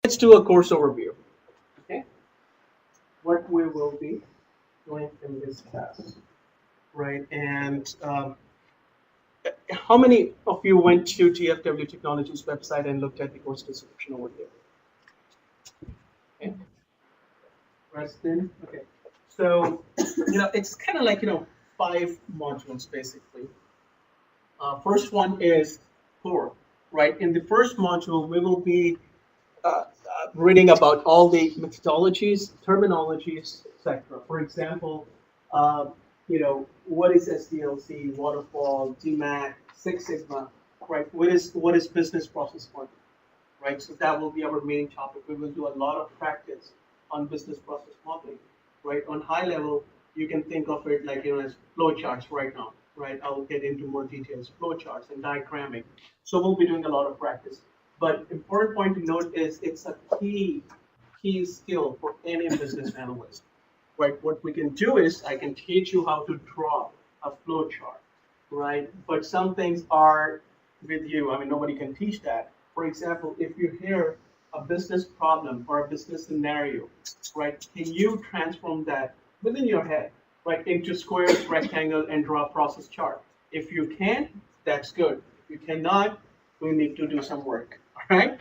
Let's do a course overview. Okay, what we will be doing in this class, right? And how many of you went to GFW Technologies website and looked at the course description over there? Okay, Preston. Okay, so it's kind of like 5 modules basically. First one is core, right? In the first module, we will be reading about all the methodologies, terminologies, etc. For example, uh, what is SDLC, waterfall, DMAC, Six Sigma, right? What is business process modeling, right? So that will be our main topic. We will do a lot of practice on business process modeling, right? On high level, you can think of it like as flowcharts right now, right? I will get into more details, flowcharts and diagramming. So we'll be doing a lot of practice. But important point to note is it's a key skill for any business analyst, right? What we can do is I can teach you how to draw a flow chart, right? But some things are with you. I mean, nobody can teach that. For example, if you hear a business problem or a business scenario, right? Can you transform that within your head, right, into squares, rectangle, and draw a process chart? If you can, that's good. If you cannot, we need to do some work. All right.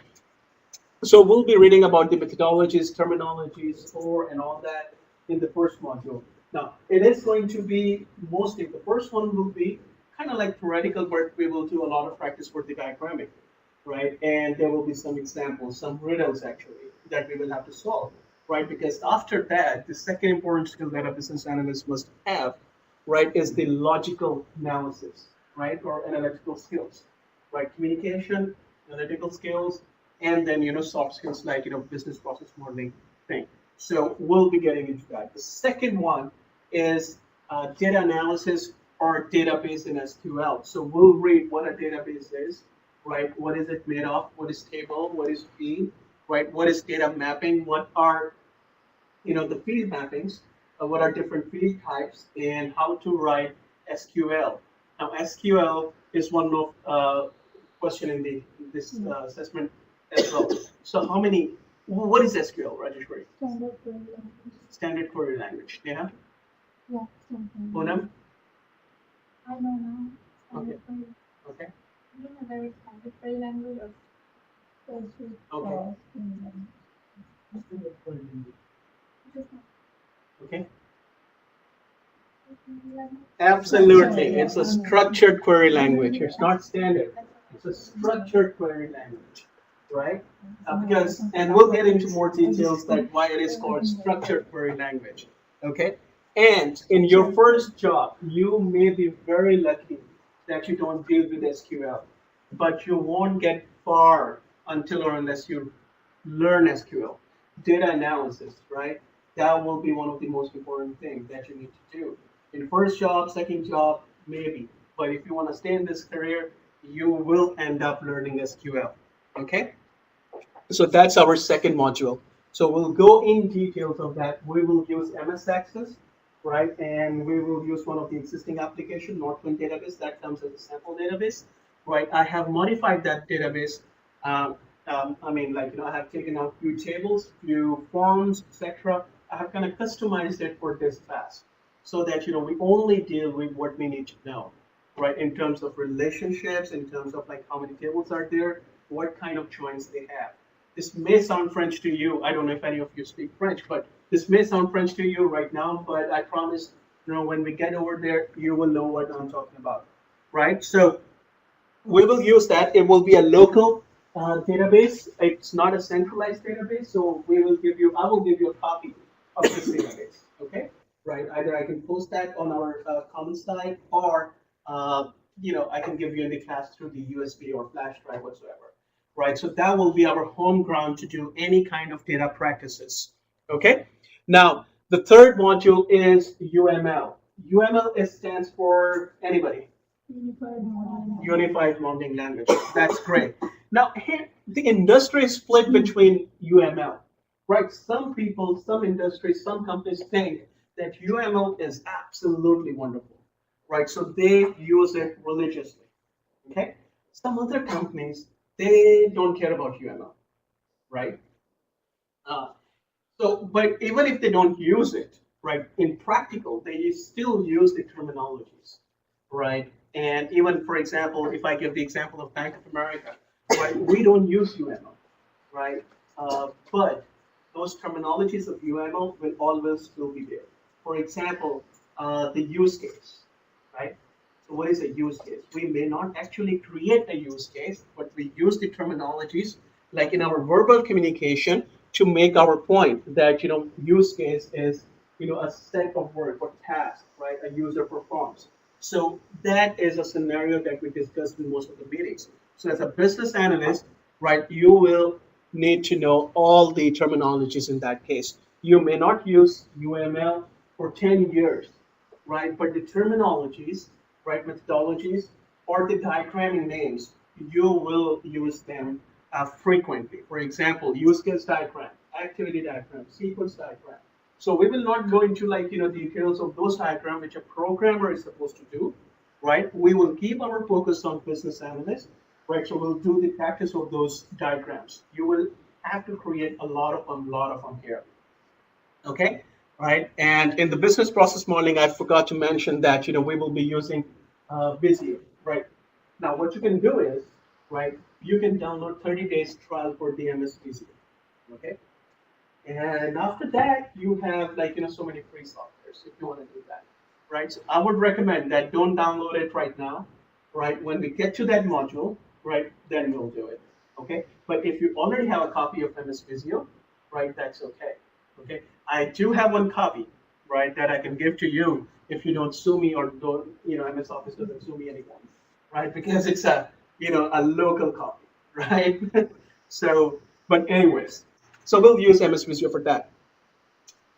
So we'll be reading about the methodologies, terminologies, score, and all that in the first module. Now, it is going to be mostly, the first one will be kind of like theoretical, but we will do a lot of practice for the diagramming, right? And there will be some examples, some riddles actually, that we will have to solve, right? Because after that, the second important skill that a business analyst must have, right, is the logical analysis, right, or analytical skills, right? Communication, analytical skills, and then soft skills like business process modeling thing. So we'll be getting into that. The second one is data analysis or database in SQL. So we'll read what a database is, right? What is it made of? What is table? What is field? Right? What is data mapping? What are the field mappings? What are different field types? And how to write SQL. Now SQL is one of question in this assessment as well. So how many? What is SQL, Rajeshwari? Standard query language. Standard query language. Yeah. Yeah, standard. Poonam? I know now. Okay. Standard query. Okay. You know, there is standard query language or specific Okay. Just Okay. language. Absolutely. It's a structured query language. It's not standard. It's a structured query language, right? Because, and we'll get into more details like why it is called structured query language. Okay. And in your first job, you may be very lucky that you don't deal with SQL, but you won't get far until or unless you learn SQL. Data analysis, right? That will be one of the most important things that you need to do. In first job, second job, maybe. But if you want to stay in this career, you will end up learning SQL. Okay? So that's our second module. So we'll go in details of that. We will use MS Access, right? And we will use one of the existing application, Northwind database, that comes as a sample database, right? I have modified that database. I mean, like, I have taken out few tables, few forms, etc. I have kind of customized it for this class so that, we only deal with what we need to know, right? In terms of relationships, in terms of like how many tables are there, what kind of joins they have. This may sound French to you. I don't know if any of you speak French, but this may sound French to you right now, but I promise, when we get over there, you will know what I'm talking about, right? So we will use that. It will be a local database. It's not a centralized database, so I will give you a copy of this database, okay? Right, either I can post that on our common site or, I can give you in the class through the USB or flash drive whatsoever, right? So that will be our home ground to do any kind of data practices, okay? Now, the third module is UML. UML stands for anybody? Unified Modeling Language. That's great. Now, here, the industry is split between UML, right? Some people, some industries, some companies think that UML is absolutely wonderful, right? So they use it religiously, okay? Some other companies, they don't care about UML, right? But even if they don't use it, right, in practical, they still use the terminologies, right? And even, for example, if I give the example of Bank of America, right, we don't use UML, right? But those terminologies of UML will always still be there. For example, the use case, right? So what is a use case? We may not actually create a use case, but we use the terminologies like in our verbal communication to make our point that use case is a set of work or task, right? A user performs. So that is a scenario that we discussed in most of the meetings. So as a business analyst, right, you will need to know all the terminologies in that case. You may not use UML for 10 years, right? But the terminologies, right, methodologies, or the diagramming names, you will use them frequently. For example, use case diagram, activity diagram, sequence diagram. So we will not go into details of those diagrams which a programmer is supposed to do, right? We will keep our focus on business analysts, right? So we'll do the practice of those diagrams. You will have to create a lot of them here. Okay, right? And in the business process modeling, I forgot to mention that we will be using Visio, right? Now, what you can do is, right? You can download 30 days trial for the MS Visio, okay? And after that, you have so many free softwares if you want to do that, right? So I would recommend that don't download it right now, right? When we get to that module, right, then we'll do it, okay? But if you already have a copy of MS Visio, right, that's okay, okay? I do have one copy, right, that I can give to you if you don't sue me or don't, MS Office doesn't sue me anymore, right? Because it's a local copy, right? So, but anyways, so we'll use MS Visio for that.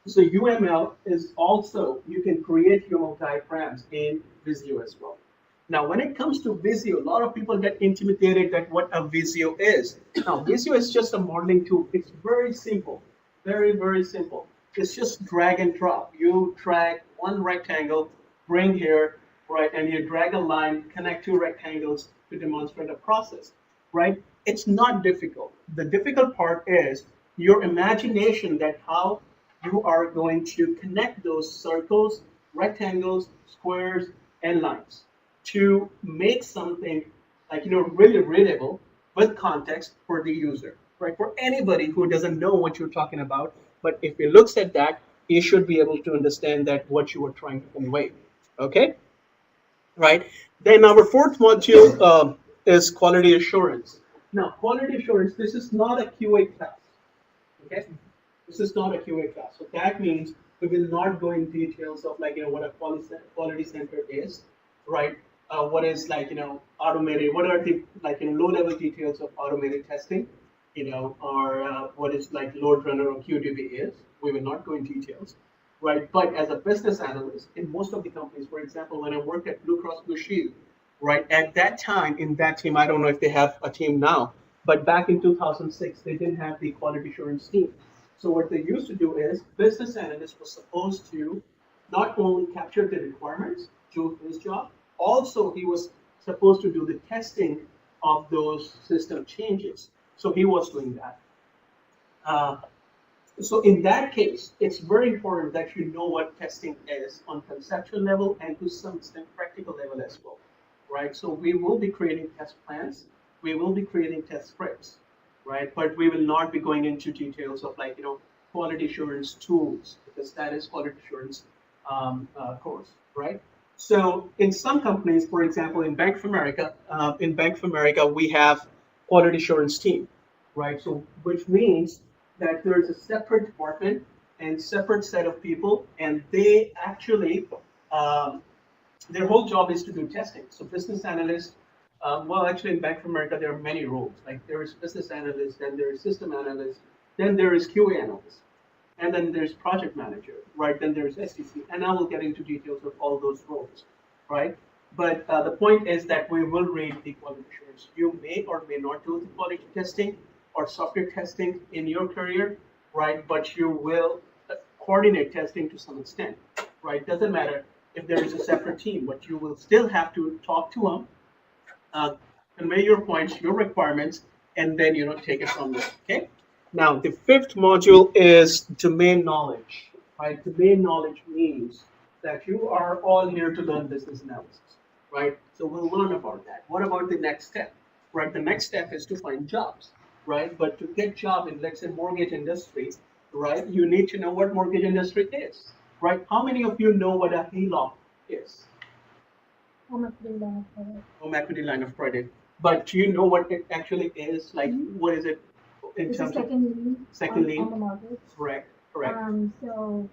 So UML is also, you can create UML diagrams in Visio as well. Now, when it comes to Visio, a lot of people get intimidated at what a Visio is. Now, Visio is just a modeling tool. It's very simple, very, very simple. It's just drag and drop. You drag one rectangle, bring here, right, and you drag a line, connect two rectangles to demonstrate a process, right? It's not difficult. The difficult part is your imagination that how you are going to connect those circles, rectangles, squares, and lines to make something really readable with context for the user, right? For anybody who doesn't know what you're talking about, but if he looks at that, he should be able to understand that what you are trying to convey. Okay, right? Then our fourth module is quality assurance. Now, quality assurance, this is not a QA class. Okay, this is not a QA class. So that means we will not go in details of what a quality center is, right? What is automated? What are the low level details of automated testing? Or what is load runner or QDB is? We will not go in details, right? But as a business analyst, in most of the companies, for example, when I worked at Blue Cross Blue Shield, right? At that time, in that team, I don't know if they have a team now, but back in 2006, they didn't have the quality assurance team. So what they used to do is business analyst was supposed to not only capture the requirements, do his job, also he was supposed to do the testing of those system changes. So he was doing that. Uh, so in that case, it's very important that you know what testing is on conceptual level and to some extent practical level as well, right? So we will be creating test plans, we will be creating test scripts, right? But we will not be going into details of quality assurance tools because that is quality assurance course, right? So in some companies, for example, in Bank of America, we have quality assurance team, right? So which means that there's a separate department and separate set of people, and they actually their whole job is to do testing. So business analyst, well, actually in Bank of America, there are many roles. Like there is business analyst, then there is system analyst, then there is QA analyst, and then there's project manager, right? Then there's STC, and I will get into details of all those roles, right? But the point is that we will read the quality assurance. You may or may not do the quality testing or software testing in your career, right? But you will coordinate testing to some extent, right? Doesn't matter if there is a separate team, but you will still have to talk to them, uh, convey your points, your requirements, and then take it from there. Okay. Now, the fifth module is domain knowledge, right? Domain knowledge means that you are all here to learn business analysis, right? So we'll learn about that. What about the next step, right? The next step is to find jobs, right? But to get job in, let's say, mortgage industry, right? You need to know what mortgage industry is, right? How many of you know what a HELOC is? Home equity line of credit. Home equity line of credit. But do you know what it actually is? Like, what is it in It's a terms of second lien second on lien? the mortgage. Correct, correct. So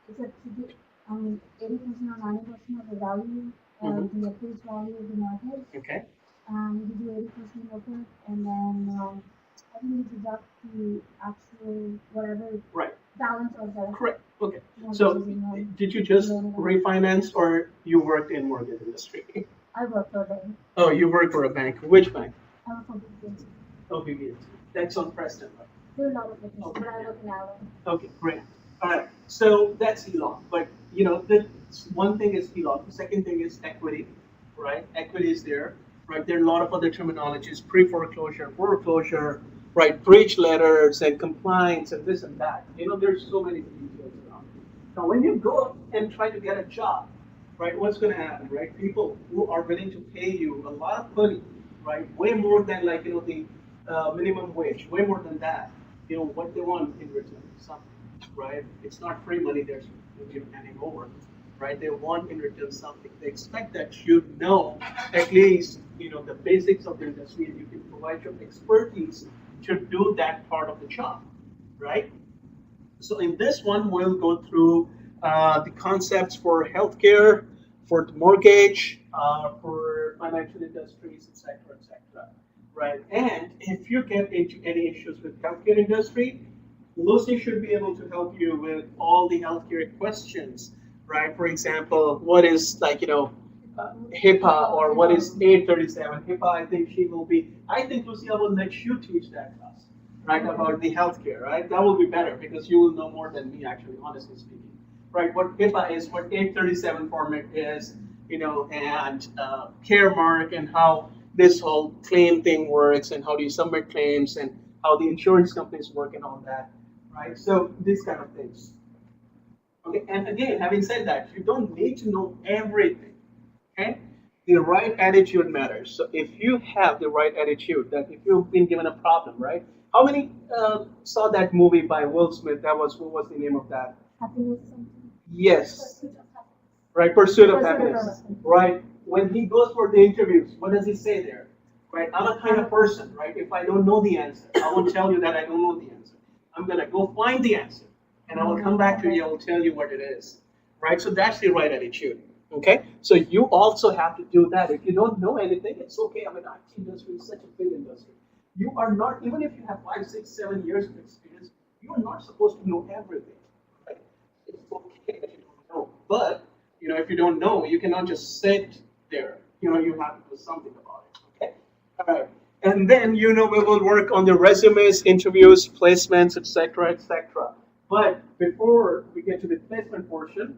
it's a 80% or 90% of the value of Mhm. the appraised value of the mortgage. Okay, You do 80% of it, and then I think you deduct the actual whatever right, balance of the correct. Okay. mortgage So, is in one. did you just loan amount. refinance or you worked in mortgage industry? I work for them. Oh, you work for a bank. Which bank? I work for BBS. Oh, BBS. That's on Preston, right? Do a lot of business, Okay. but I work in Allen. Okay, great. All right. So that's HELOC. But you know, the one thing is HELOC. The second thing is equity, right? Equity is there, right? There are a lot of other terminologies: pre-foreclosure, foreclosure, right? Breach letters and compliance and this and that. You know, there's so many details around. Now, when you go and try to get a job, right? What's going to happen, right? People who are willing to pay you a lot of money, right? Way more than like the minimum wage, way more than that. You know what they want in return, something, right? It's not free money they're handing over, right? They want in return something. They expect that you know at least the basics of the industry, and you can provide your expertise to do that part of the job, right? So in this one, we'll go through the concepts for healthcare, for the mortgage, for financial industries, et cetera, right? And if you get into any issues with healthcare industry, Lucy should be able to help you with all the healthcare questions, right? For example, what is HIPAA or what is 837 HIPAA? I think Lucy, I will let you teach that class, right, about the healthcare, right? That will be better because you will know more than me, actually, honestly speaking, right? What HIPAA is, what 837 format is, and care mark and how this whole claim thing works and how do you submit claims and how the insurance companies work and all that, right? So these kind of things. Okay, and again, having said that, you don't need to know everything. Okay, the right attitude matters. So if you have the right attitude, that if you've been given a problem, right? How many saw that movie by Will Smith? What was the name of that? Happiness something. Yes, Pursuit of happiness. right. Pursuit of Pursuit of happiness. happiness. Right. When he goes for the interviews, what does he say there? Right. I'm a kind of person, right? If I don't know the answer, I won't tell you that I don't know the answer. I'm gonna go find the answer, and I will come back to you. I will tell you what it is. Right. So that's the right attitude. Okay. So you also have to do that. If you don't know anything, it's okay. I mean, IT industry is such a big industry. You are not, even if you have 5, 6, 7 years of experience, you are not supposed to know everything. Right? It's okay that you don't know, but if you don't know, you cannot just sit there. You have to do something about it. Okay. All right. And then we will work on the resumes, interviews, placements, etc., etc. But before we get to the placement portion,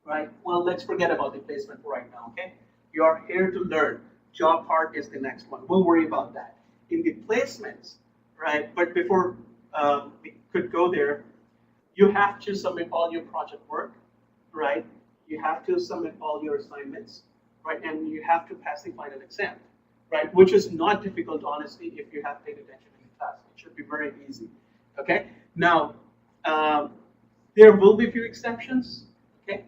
right? Well, let's forget about the placement for right now, okay? You are here to learn. Job part is the next one. We'll worry about that. In the placements, right? But before we could go there, you have to submit all your project work, right? You have to submit all your assignments, right? And you have to pass the final exam, right? Which is not difficult, honestly, if you have paid attention in the class. It should be very easy, okay? Now, there will be a few exceptions, okay?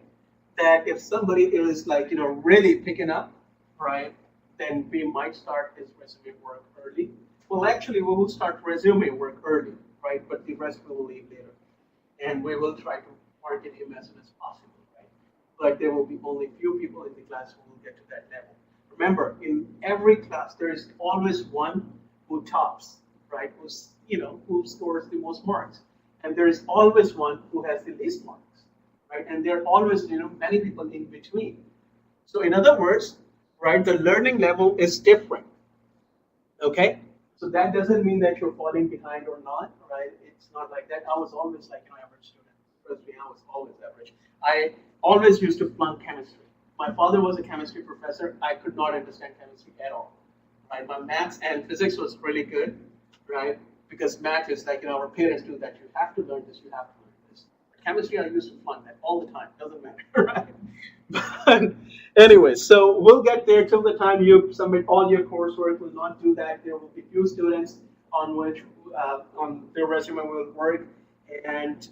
That if somebody is like really picking up, right, then we might start his resume work early. Well, actually, we will start resume work early, right, but the rest we will leave later, and we will try to market him as soon as possible, right. But there will be only few people in the class who will get to that level. Remember, in every class there is always one who tops, right, who scores the most marks, and there is always one who has the least marks, right? And there are always, many people in between. So in other words, right, the learning level is different. Okay? So that doesn't mean that you're falling behind or not, right? It's not like that. I was always like average student. Trust me, I was always average. I always used to flunk chemistry. My father was a chemistry professor. I could not understand chemistry at all. Right? My maths and physics was really good, right? because math is like, our parents do that. You have to learn this, you have to learn this. But chemistry, I used to fun that all the time, doesn't matter, right? But anyway, so we'll get there till the time you submit all your coursework. We'll not do that. There will be few students on which on their resume will work, and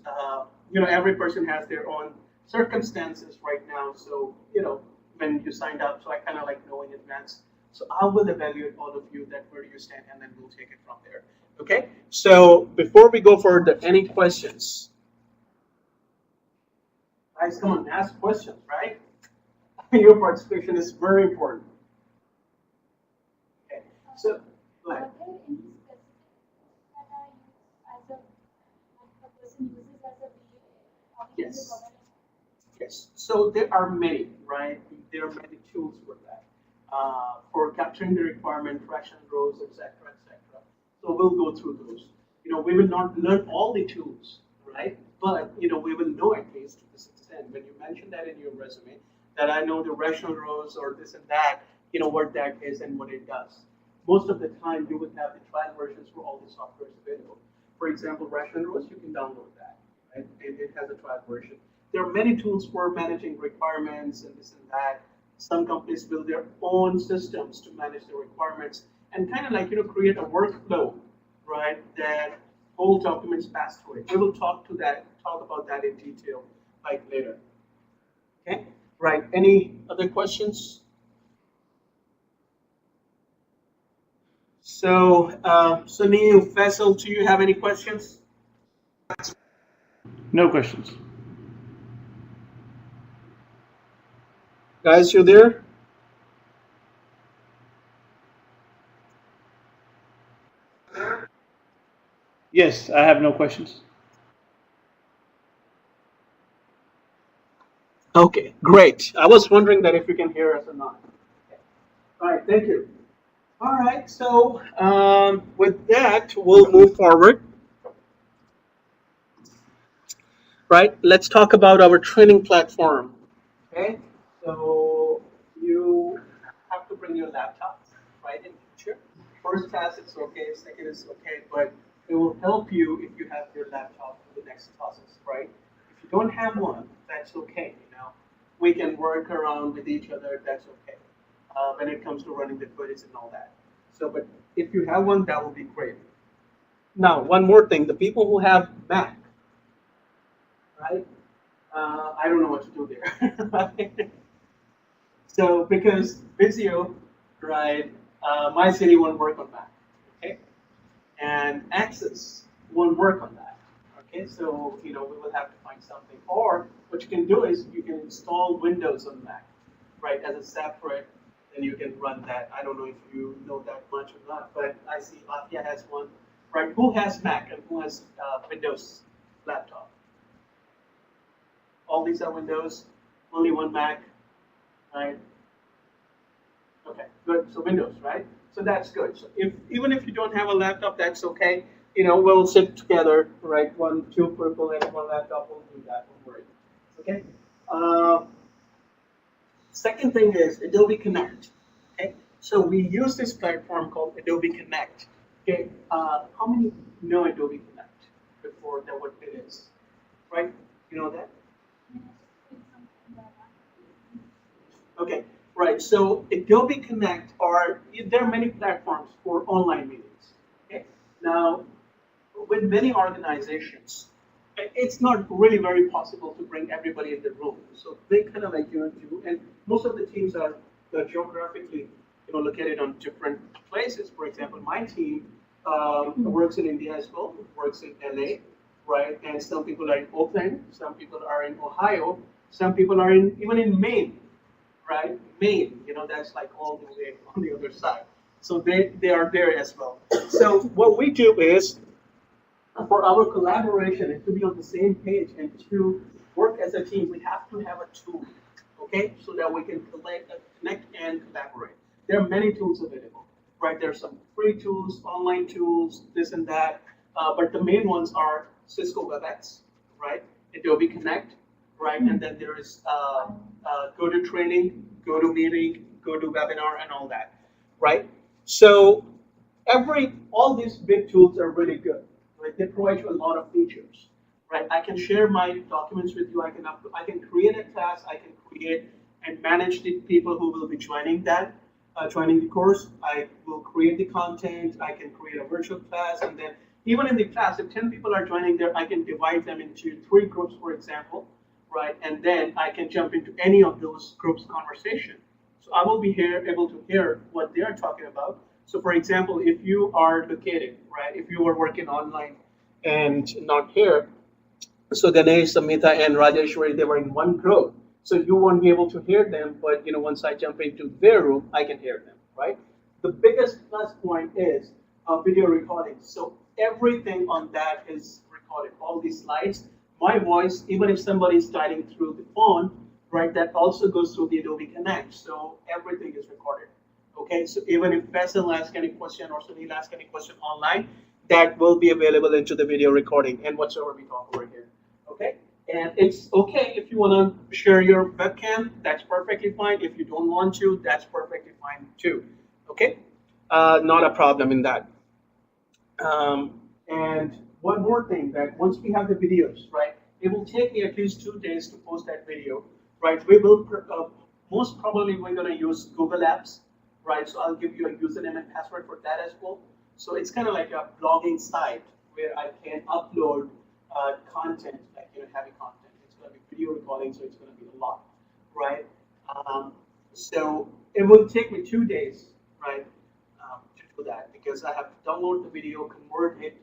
every person has their own circumstances right now. So when you signed up, so I kind of like know in advance. So I will evaluate all of you that where you stand, and then we'll take it from there. Okay. So before we go further, any questions? Guys, come on, ask questions, right? Your participation is very important. Okay. So go ahead. Are there any specific that are used as a person uses as a BA? Yes. Yes. So there are many, right? There are many tools for that. For capturing the requirement, fraction rows, etc., etc. So we'll go through those. We will not learn all the tools, right? But we will know at least to this extent. When you mention that in your resume, that I know the rational rows or this and that, what that is and what it does. Most of the time, you would have the trial versions for all the softwares available. For example, rational rows, you can download that, right? It has a trial version. There are many tools for managing requirements and this and that. Some companies build their own systems to manage the requirements and kind of like create a workflow, right? That all documents pass through it. We will talk about that in detail, like later. Okay, right. Any other questions? So, Sunil, Faisal, do you have any questions? No questions. Guys, you there? Yes, I have no questions. Okay, great. I was wondering that if you can hear us or not. Okay. All right, thank you. All right, so with that, we'll move forward. Right, let's talk about our training platform. Okay, so you have to bring your laptop, right, in future. First class, it's okay. Second is okay, but it will help you if you have your laptop for the next classes, right? If you don't have one, that's okay. We can work around with each other. That's okay. When it comes to running the queries and all that. So, but if you have one, that will be great. Now, one more thing: the people who have Mac, right? I don't know what to do there. Right? So because Visio, right, my city won't work on that, okay, and Access won't work on that, okay. So we will have to find something. Or what you can do is you can install Windows on Mac, right, as a separate. Then you can run that. I don't know if you know that much or not, but I see Afia has one, right? Who has Mac and who has Windows laptop? All these are Windows, only one Mac, right? Okay, good. So Windows, right? So that's good. So even if you don't have a laptop, that's okay. We'll sit together, right? Two people and one laptop. We'll do that. Don't worry. Okay. Uh, Second thing is Adobe Connect. Okay. So we use this platform called Adobe Connect. Okay. How many know Adobe Connect before that? What it is, right? You know that? Okay, right. So Adobe Connect there are many platforms for online meetings. Okay. Now, with many organizations, it's not really very possible to bring everybody in the room. So they kind of like do, and most of the teams are geographically, located on different places. For example, my team works in India as well, works in LA, right? And some people are in Oakland, some people are in Ohio, some people are even in Maine, right? Maine, that's like all the way on the other side. So they are there as well. So what we do is for our collaboration and to be on the same page and to work as a team, we have to have a tool, okay, so that we can connect and collaborate. There are many tools available, right? There are some free tools, online tools, this and that, but the main ones are Cisco WebEx, right? Adobe Connect, right? And then there is GoToTraining, GoToMeeting, GoToWebinar, and all that, right? So All these big tools are really good, right? They provide you a lot of features, right? I can share my documents with you. I can create a class. I can create and manage the people who will be joining the course. I will create the content. I can create a virtual class, and then even in the class, if 10 people are joining there, I can divide them into 3 groups, for example, right? And then I can jump into any of those groups' conversation. So I will be able to hear what they are talking about. So for example, if you are located, right, if you are working online and not here, so Ganesh, Samita, and Rajeshwari, they were in one group. So you won't be able to hear them, but once I jump into their room, I can hear them, right? The biggest plus point is video recording. So everything on that is recorded. All these slides, my voice, even if somebody is typing through the phone, right, that also goes through the Adobe Connect. So everything is recorded. Okay, so even if Faisal asks any question or Sunil asks any question online, that will be available into the video recording and whatsoever we talk over here. Okay, and it's okay if you want to share your webcam, that's perfectly fine. If you don't want to, that's perfectly fine too. Okay, not a problem in that. And one more thing, that once we have the videos, right, it will take me at least 2 days to post that video, right? We will, most probably we're gonna use Google Apps, right? So I'll give you a username and password for that as well. So it's kind of like a blogging site where I can upload content, like heavy content. It's gonna be video recording, so it's gonna be a lot, right? So it will take me 2 days, right? To do that because I have to download the video, convert it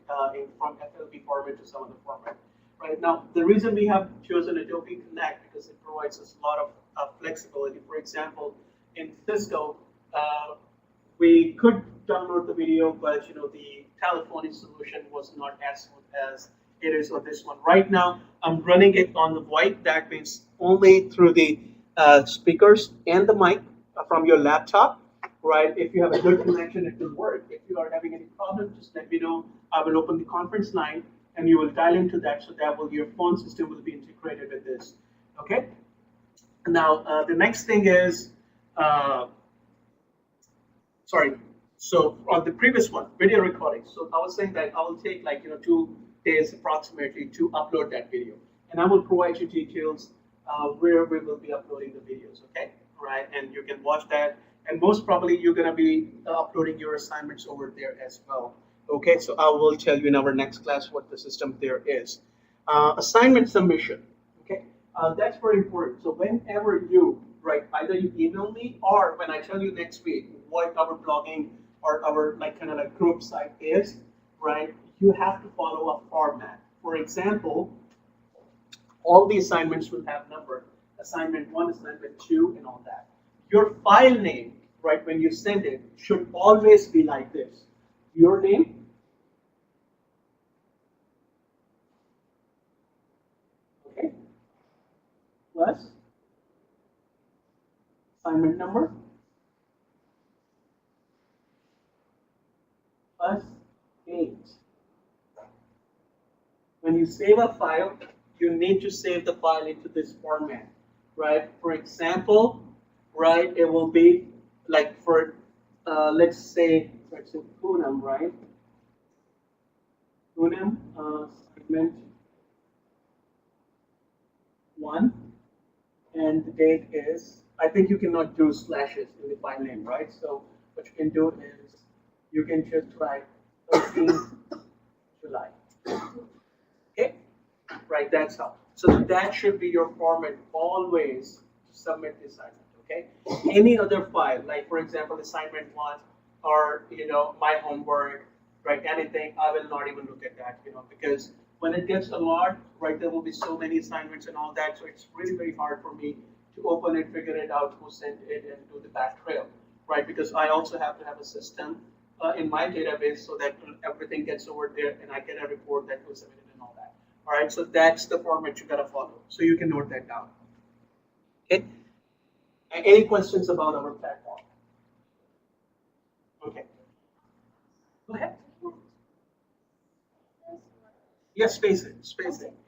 from FLP format to some other format. Right now, the reason we have chosen Adobe Connect because it provides us a lot of flexibility. For example, in Cisco, we could download the video, but the telephony solution was not as smooth as it is on this one. Right now, I'm running it on the VoIP. That means only through the speakers and the mic from your laptop. Right? If you have a good connection, it will work. If you are having any problems, just let me know. I will open the conference line and you will dial into that, so that your phone system will be integrated with this. Okay. Now the next thing is, sorry. So on the previous one, video recording. So I was saying that I will take like 2 days approximately to upload that video, and I will provide you details where we will be uploading the videos. Okay, right? And you can watch that. And most probably you're gonna be uploading your assignments over there as well. Okay, so I will tell you in our next class what the system there is. Assignment submission. Okay, that's very important. So whenever you either you email me or when I tell you next week what our blogging or our kind of like group site is, right? You have to follow a format. For example, all the assignments will have number. Assignment 1, assignment 2, and all that. Your file name, right, when you send it, should always be like this. Your name, okay, plus assignment number, plus date. When you save a file, you need to save the file into this format, right? For example, right, it will be like for, let's say, for example, Poonam, right? Poonam, segment 1, and the date is, I think you cannot do slashes in the file name, right? So what you can do is, you can just write 13th July. Okay, right, that's how. So that should be your format always to submit the assignment. Okay, any other file, like for example, assignment 1 or my homework, right? Anything, I will not even look at that, because when it gets a lot, right, there will be so many assignments and all that, so it's really very hard for me to open it, figure it out, who sent it, and do the back trail, right? Because I also have to have a system in my database so that everything gets over there and I get a report that was submitted and all that. All right, so that's the format you gotta follow. So you can note that down. Okay. Any questions about our platform? Okay. Go ahead. Yes, space it.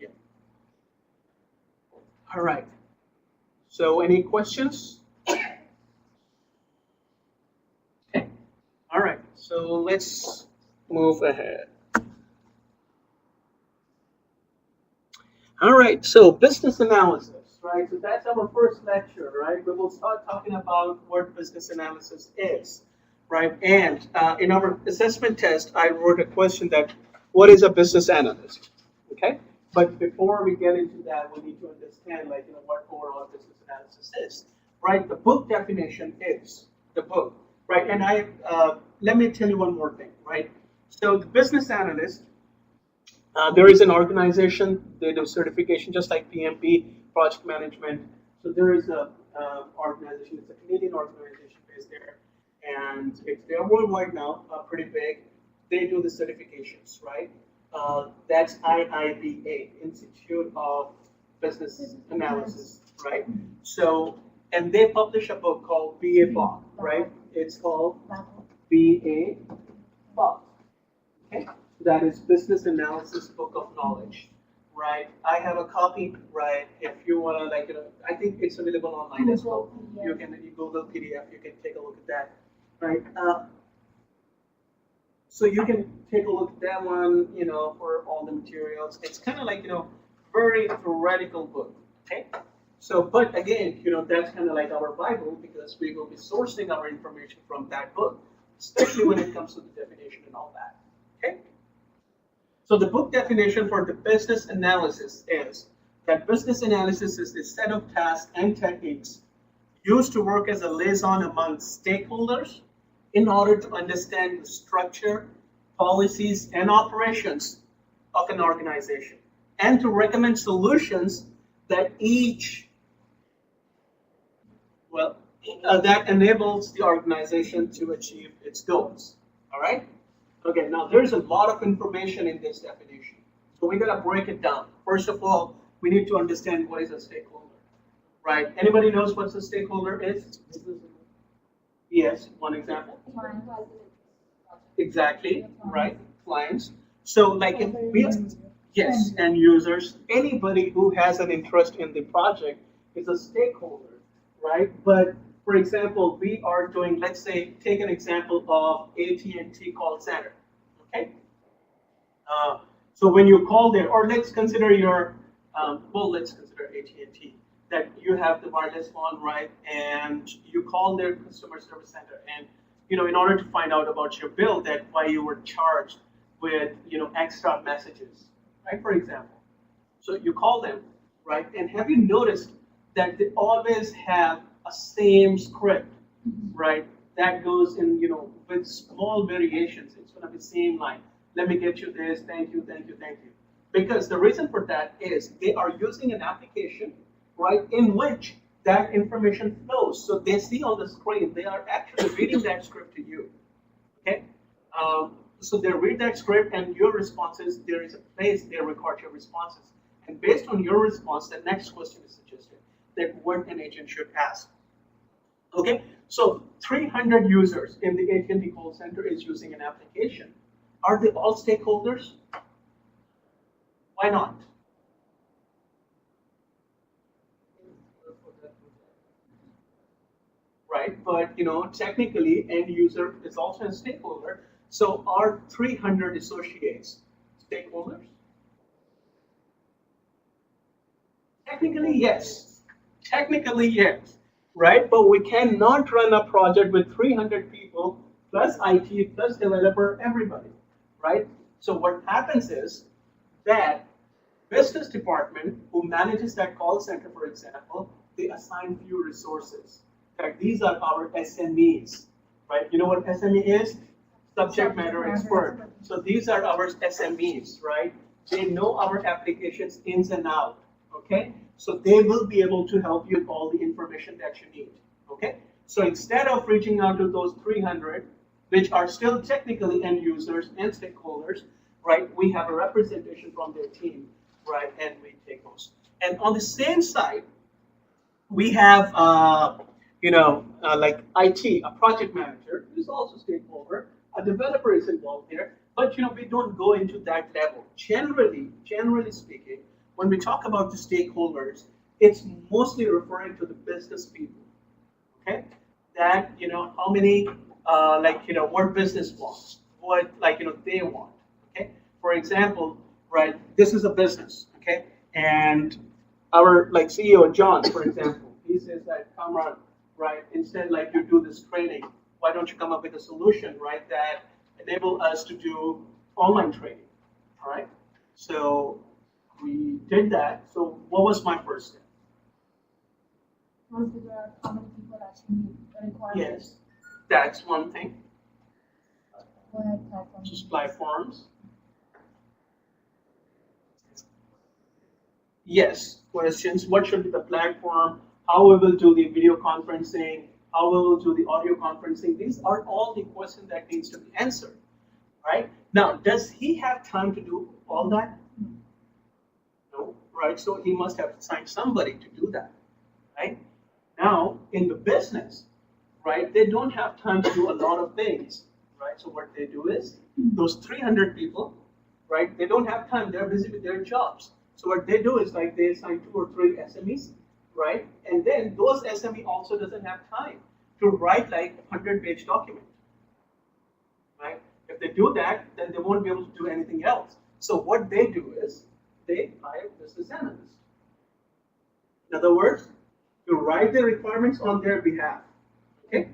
Yeah. All right. So any questions? Okay. All right. So let's move ahead. All right, so business analysis, right? So that's our first lecture, right? We will start talking about what business analysis is, right? And in our assessment test, I wrote a question that, what is a business analyst? Okay, but before we get into that, we need to understand, like, what overall business analysis is, right? The book definition is the book, right? And let me tell you one more thing, right? So the business analyst, there is an organization, they do certification just like PMP, project management. So there is a organization, it's a Canadian organization based there, and they're worldwide now, pretty big. They do the certifications, right? That's IIBA, Institute of Business Analysis, right? So, and they publish a book called BA Bob, right? It's called BA Bob. Okay, that is Business Analysis Book of Knowledge, right? I have a copy, right? If you wanna, like, I think it's available online as well. You Google PDF, you can take a look at that, right? So you can take a look at that one, for all the materials. It's kind of like, very theoretical book, okay? So, but again, that's kind of like our Bible because we will be sourcing our information from that book, especially when it comes to the definition and all that. Okay? So the book definition for the business analysis is that business analysis is a set of tasks and techniques used to work as a liaison among stakeholders in order to understand the structure, policies, and operations of an organization and to recommend solutions that that enables the organization to achieve its goals. All right? Okay, now there's a lot of information in this definition. So we gotta break it down. First of all, we need to understand what is a stakeholder, right? Anybody knows what a stakeholder is? Yes, one example. Exactly, right? Clients. So like if we, yes, and users, anybody who has an interest in the project is a stakeholder, right? But for example, we are doing, let's say, take an example of AT&T call center, okay? So when you call there, or let's consider let's consider AT&T, that you have the wireless phone, right? And you call their customer service center, and in order to find out about your bill, that why you were charged with extra messages, right? For example, so you call them, right? And have you noticed that they always have a same script, right? That goes in, with small variations. It's going to be the same line. Let me get you this. Thank you, thank you, thank you. Because the reason for that is they are using an application, right, in which that information flows. So they see on the screen, they are actually reading that script to you, okay? So they read that script and your responses, there is a place they record your responses. And based on your response, the next question is suggested, that what an agent should ask. Okay, so 300 users in the AT&T call center is using an application. Are they all stakeholders? Why not? Right, but technically, end user is also a stakeholder. So are 300 associates stakeholders? Technically, yes. Technically, yes. Right, but we cannot run a project with 300 people plus IT plus developer, everybody. Right. So what happens is that business department who manages that call center, for example, they assign few resources. In fact, these are our SMEs, right? You know what SME is? Subject matter expert. So these are our SMEs, right? They know our applications ins and out, okay? So they will be able to help you with all the information that you need, okay? So instead of reaching out to those 300, which are still technically end users and stakeholders, right? We have a representation from their team, right? And we take those. And on the same side, we have, like IT, a project manager who's also stakeholder, a developer is involved there, but we don't go into that level. Generally speaking, when we talk about the stakeholders, it's mostly referring to the business people, okay? That, how many like what business wants, what they want. Okay, for example, right? This is a business, okay, and our like CEO John, for example, he says that Kamran, right? Instead, like you do this training, why don't you come up with a solution, right, that enable us to do online training, all right? So we did that. So what was my first step? Want to figure out how many people actually need the requirements. Yes, that's one thing. What platforms? Just platforms. Yes, questions. What should be the platform? How we will do the video conferencing? How we will do the audio conferencing? These are all the questions that needs to be answered, right? Now, does he have time to do all that? No, right? So he must have assigned somebody to do that, right? Now, in the business, right, they don't have time to do a lot of things, right? So what they do is those 300 people, right, they don't have time. They're busy with their jobs. So what they do is like they assign 2 or 3 SMEs, right? And then those SME also doesn't have time to write like 100-page document, right? If they do that, then they won't be able to do anything else. So what they do is they hire business analysts. In other words, to write the requirements on their behalf. Okay?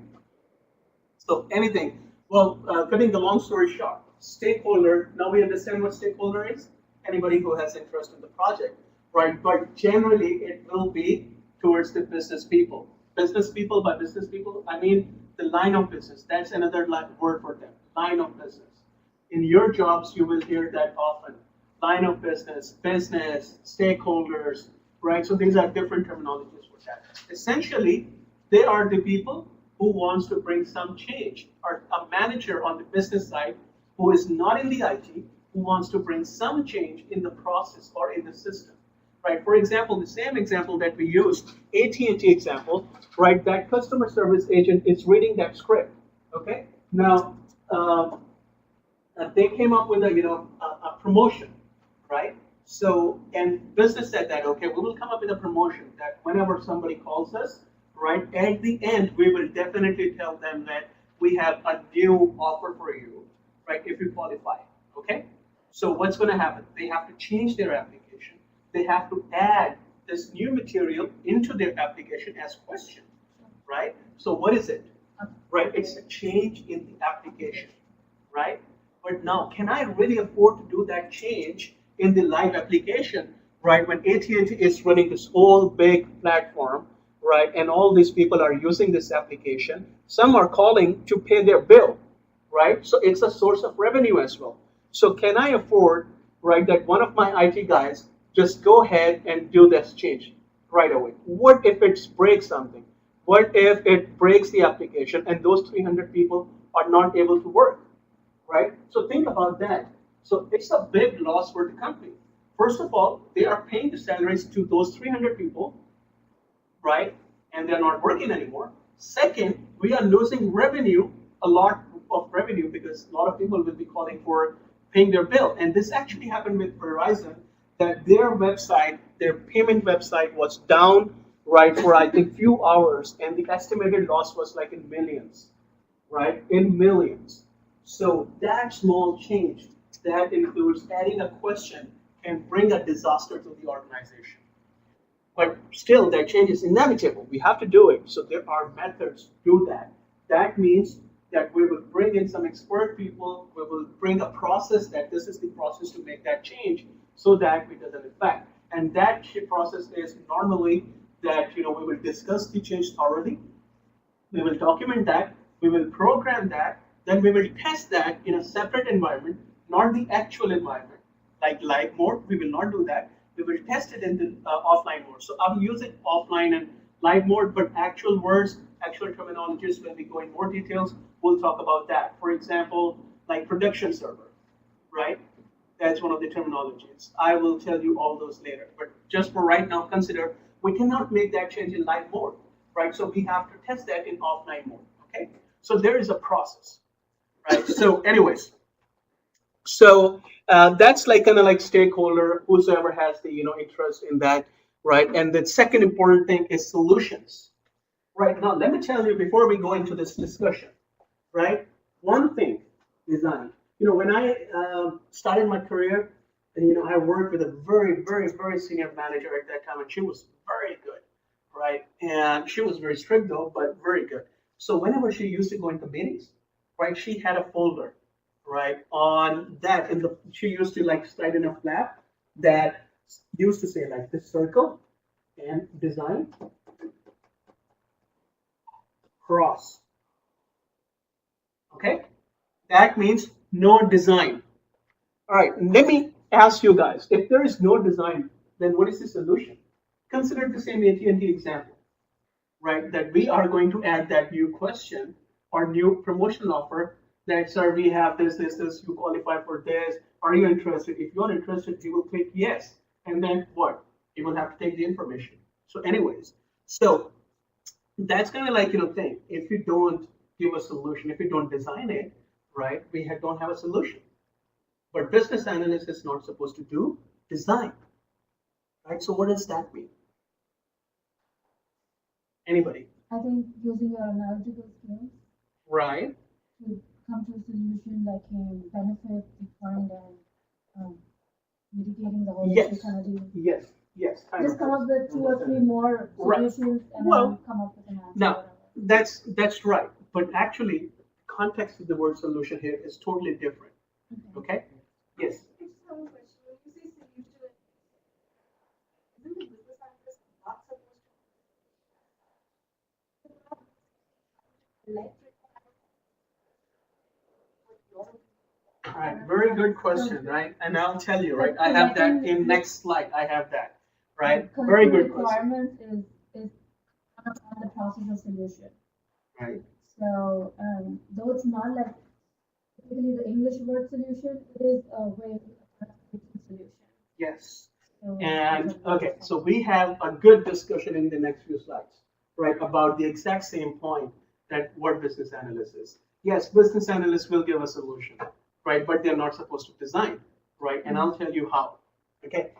So anything. Well, cutting the long story short, stakeholder, now we understand what stakeholder is? Anybody who has interest in the project, right? But generally it will be towards the business people. Business people, by business people, I mean the line of business. That's another word for them, line of business. In your jobs, you will hear that often. Line of business, business, stakeholders, right? So these are different terminologies for that. Essentially, they are the people who wants to bring some change, or a manager on the business side who is not in the IT, who wants to bring some change in the process or in the system, right? For example, the same example that we used, AT&T example, right? That customer service agent is reading that script, okay? Now, they came up with a promotion, right? So, and business said that, okay, we will come up with a promotion that whenever somebody calls us, right, at the end, we will definitely tell them that we have a new offer for you, right, if you qualify, okay? So what's going to happen? They have to change their application. They have to add this new material into their application as question, right? So what is it, right? It's a change in the application, right? But now, can I really afford to do that change in the live application, right? When AT&T is running this whole big platform, right? And all these people are using this application. Some are calling to pay their bill, right? So it's a source of revenue as well. So can I afford, right, that one of my IT guys just go ahead and do this change right away? What if it breaks something? What if it breaks the application and those 300 people are not able to work, right? So think about that. So it's a big loss for the company. First of all, they are paying the salaries to those 300 people, right? And they're not working anymore. Second, we are losing revenue, a lot of revenue, because a lot of people will be calling for paying their bill. And this actually happened with Verizon, that their website, their payment website was down, right, for I think few hours, and the estimated loss was like in millions, right, in millions. So that small change, that includes adding a question, can bring a disaster to the organization. But still, that change is inevitable. We have to do it. So there are methods to do that. That means that we will bring in some expert people. We will bring a process that this is the process to make that change so that it doesn't affect. And that process is normally that we will discuss the change thoroughly. We will document that. We will program that. Then we will test that in a separate environment, not the actual environment, like live mode. We will not do that. We will test it in the offline mode. So I'll use it offline and live mode, but actual words, actual terminologies, when we go in more details, we'll talk about that. For example, like production server, right? That's one of the terminologies. I will tell you all those later. But just for right now, consider we cannot make that change in live mode, right? So we have to test that in offline mode, okay? So there is a process, right? So anyways, so that's like kind of like stakeholder, whosoever has the interest in that, right? And the second important thing is solutions, right? Now let me tell you before we go into this discussion, right? One thing, design. When I started my career, and I worked with a very, very, very senior manager at that time, and she was very good, right? And she was very strict though, but very good. So whenever she used to go into meetings, right, she had a folder, right, on that, and she used to like slide in a flap that used to say like this circle and design cross. Okay, that means no design. All right, let me ask you guys, if there is no design, then what is the solution? Consider the same AT&T example, right? That we are going to add that new question or new promotional offer that, sir, we have this, you qualify for this. Are you interested? If you're interested, you will click yes. And then what? You will have to take the information. So anyways, so that's kind of like, thing. If you don't give a solution, if you don't design it, right, we don't have a solution. But business analyst is not supposed to do design, right? So what does that mean? Anybody? I think using your analytical skills Right. to come to a solution that can benefit the client and mitigating the whole Yes. issue kind of deal. Yes. Just come up with 2 or 3 more Right. solutions and Well, then come up with an answer. Now, that's right. But actually, context of the word solution here is totally different. Okay? Yes. I just have a question. When you say solution, isn't the business analyst not supposed to let All right. Very good question, right? And I'll tell you, right? I have that in next slide. I have that, right? Very good question. Requirements is on the process of solution. Right. So though it's not like typically the English word solution, it is a way of solution. Yes. So, And okay, so we have a good discussion in the next few slides, right, about the exact same point that what business analyst is. Yes, business analysts will give a solution, right, but they're not supposed to design, right, and I'll tell you how, okay?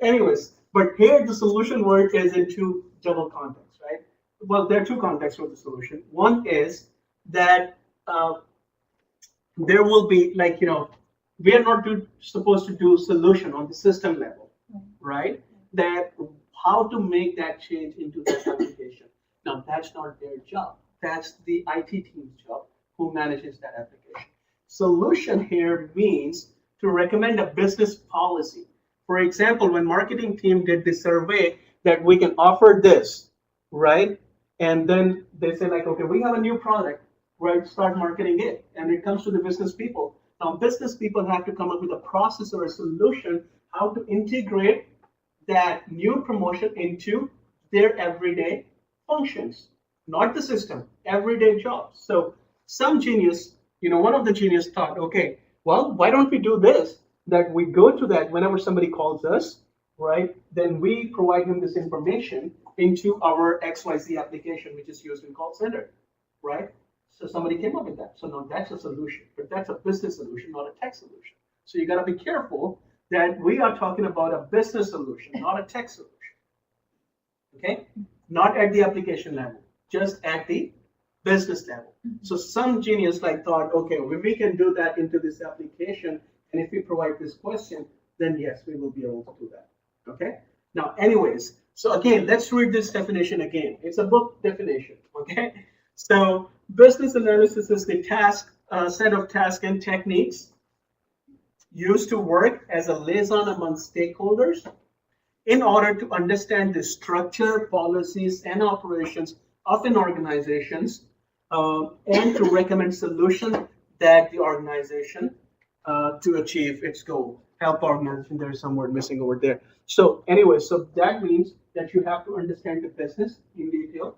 Anyways, but here the solution word is into double context, right? Well, there are 2 contexts for the solution. One is that there will be like, we are not supposed to do solution on the system level, right? That how to make that change into that application. Now, that's not their job. That's the IT team's job who manages that application. Solution here means to recommend a business policy. For example, when marketing team did the survey that we can offer this, right? And then they say like, okay, we have a new product, right? Start marketing it. And it comes to the business people. Now, business people have to come up with a process or a solution how to integrate that new promotion into their everyday functions, not the system, everyday jobs. So some genius, one of the genius thought, okay, well, why don't we do this? That we go to that whenever somebody calls us, right? Then we provide him this information into our XYZ application, which is used in call center, right? So somebody came up with that. So now that's a solution, but that's a business solution, not a tech solution. So you got to be careful that we are talking about a business solution, not a tech solution. Okay? Not at the application level, just at the business level. So some genius thought, okay, we can do that into this application, and if we provide this question, then yes, we will be able to do that. Okay? Now, anyways, so again, let's read this definition again. It's a book definition. Okay? So business analysis is the set of tasks and techniques used to work as a liaison among stakeholders in order to understand the structure, policies, and operations of an organization and to recommend solutions that the organization to achieve its goal. Help organization, there's some word missing over there. So anyway, so that means that you have to understand the business in detail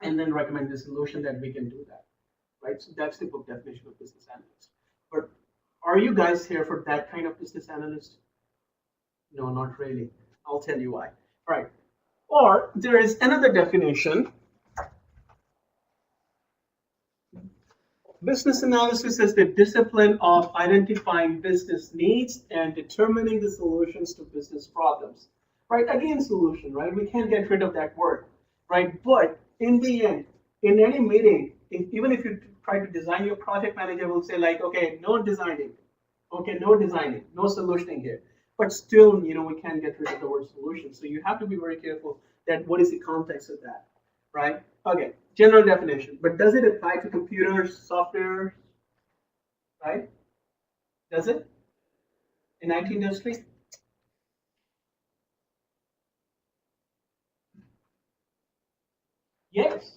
and then recommend the solution that we can do that, right? So that's the book definition of business analyst. But are you guys here for that kind of business analyst? No, not really. I'll tell you why. All right. Or there is another definition. Business analysis is the discipline of identifying business needs and determining the solutions to business problems. Right? Again, solution, right? We can't get rid of that word, right? But in the end, in any meeting, even if you try to design, your project manager will say like, okay, no designing, okay, no designing, no solutioning here. But still, we can't get rid of the word solution. So you have to be very careful that what is the context of that, right? Okay, general definition. But does it apply to computers, software, right? Does it? In IT industry? Yes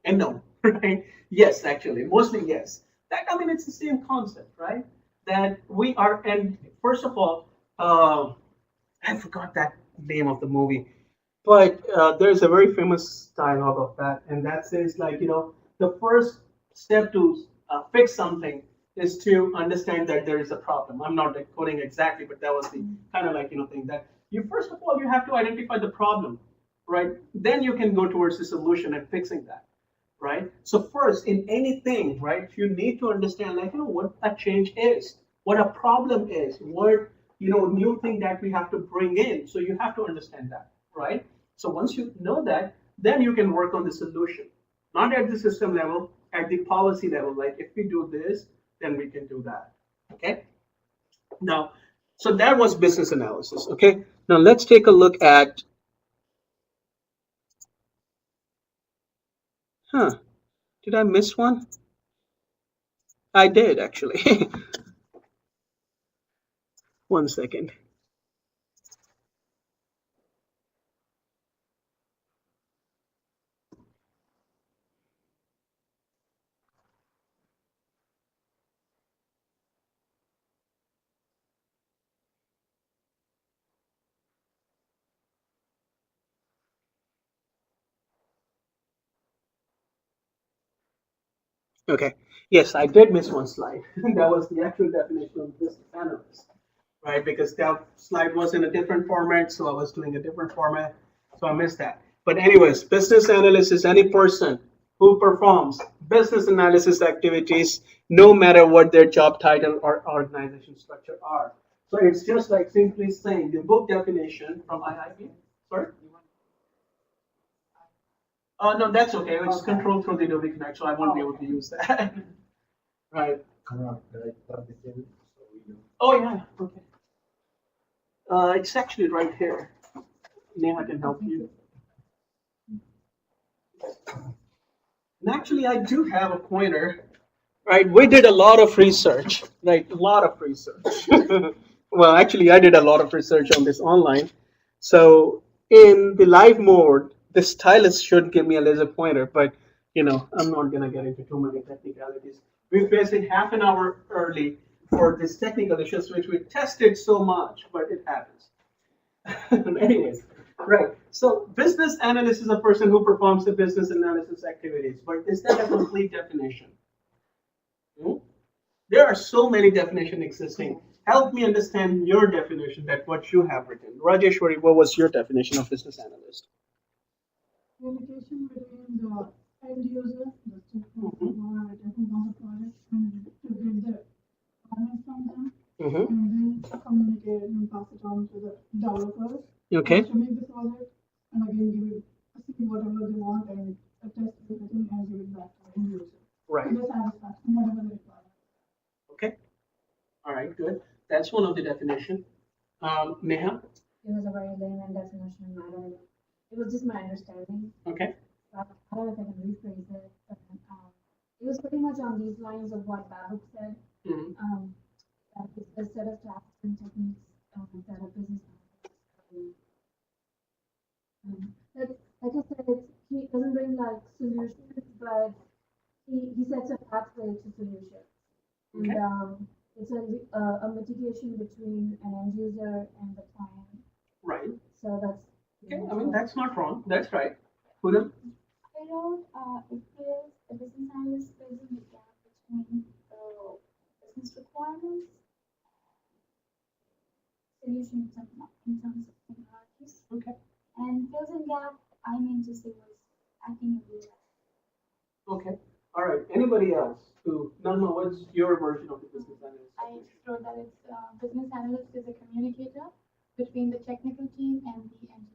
and no, right? Yes, actually, mostly yes. That, I mean, it's the same concept, right? That we are, and first of all, I forgot that name of the movie, but there's a very famous dialogue of that, and that says like, the first step to fix something is to understand that there is a problem. I'm not like quoting exactly, but that was the kind of like thing that you first of all you have to identify the problem, right? Then you can go towards the solution and fixing that, right? So first, in anything, right, you need to understand like what a change is, what a problem is, what new thing that we have to bring in. So you have to understand that, right? So once you know that, then you can work on the solution, not at the system level, at the policy level. Like if we do this, then we can do that. Okay. Now, so that was business analysis. Okay. Now let's take a look at. Huh? Did I miss one? I did actually. One second. Okay. Yes, I did miss one slide. That was the actual definition of business analyst, right? Because that slide was in a different format, so I was doing a different format, so I missed that. But anyways, business analyst is any person who performs business analysis activities, no matter what their job title or organization structure are. So it's just like simply saying the book definition from IIP. Sorry? No, that's okay. It's controlled through the Adobe Connect, so I won't be able to use that. Right. Oh, yeah. Okay. It's actually right here. Neha can help you. And actually, I do have a pointer. Right. We did a lot of research. Right. A lot of research. Well, actually, I did a lot of research on this online. So in the live mode, the stylus should give me a laser pointer, but I'm not gonna get into too many technicalities. We're facing half an hour early for this technical issues, which we tested so much, but it happens. Anyways, right. So business analyst is a person who performs the business analysis activities, but is that a complete definition? Hmm? There are so many definitions existing. Help me understand your definition that what you have written. Rajeshwari, what was your definition of business analyst? Communication between the end user, the stakeholder, Mhm. who are working on the project, and to get the requirements from them, Mhm. and then communicate and pass it on to the developers Okay. to make the project, and again give it, see whatever they want and test everything and give it back to the end user. To Right. the satisfaction, whatever they require. Okay. All right. Good. That's one of the definition. Neha. It was a very layman definition. I don't know. It was just my understanding. Okay. I don't know if I can rephrase it, but it was pretty much on these lines of what Babuk said. Mhm. That it's a set of tasks and techniques that a business analyst like I said, he doesn't bring like solutions, but he sets a pathway to solutions. And Okay. it's a mitigation between an end user and the client. Right. So that's Okay. I mean, that's not wrong. That's right. Pooja? I wrote, it fills the business analyst fills in the gap between the business requirements solution in terms of technologies Okay. and fills in gap. I mean to say was acting in real life. Okay. All right. Anybody else who? No, no. What's your version of the business analyst? I just wrote that it's business analyst is a communicator between the technical team and the engineer.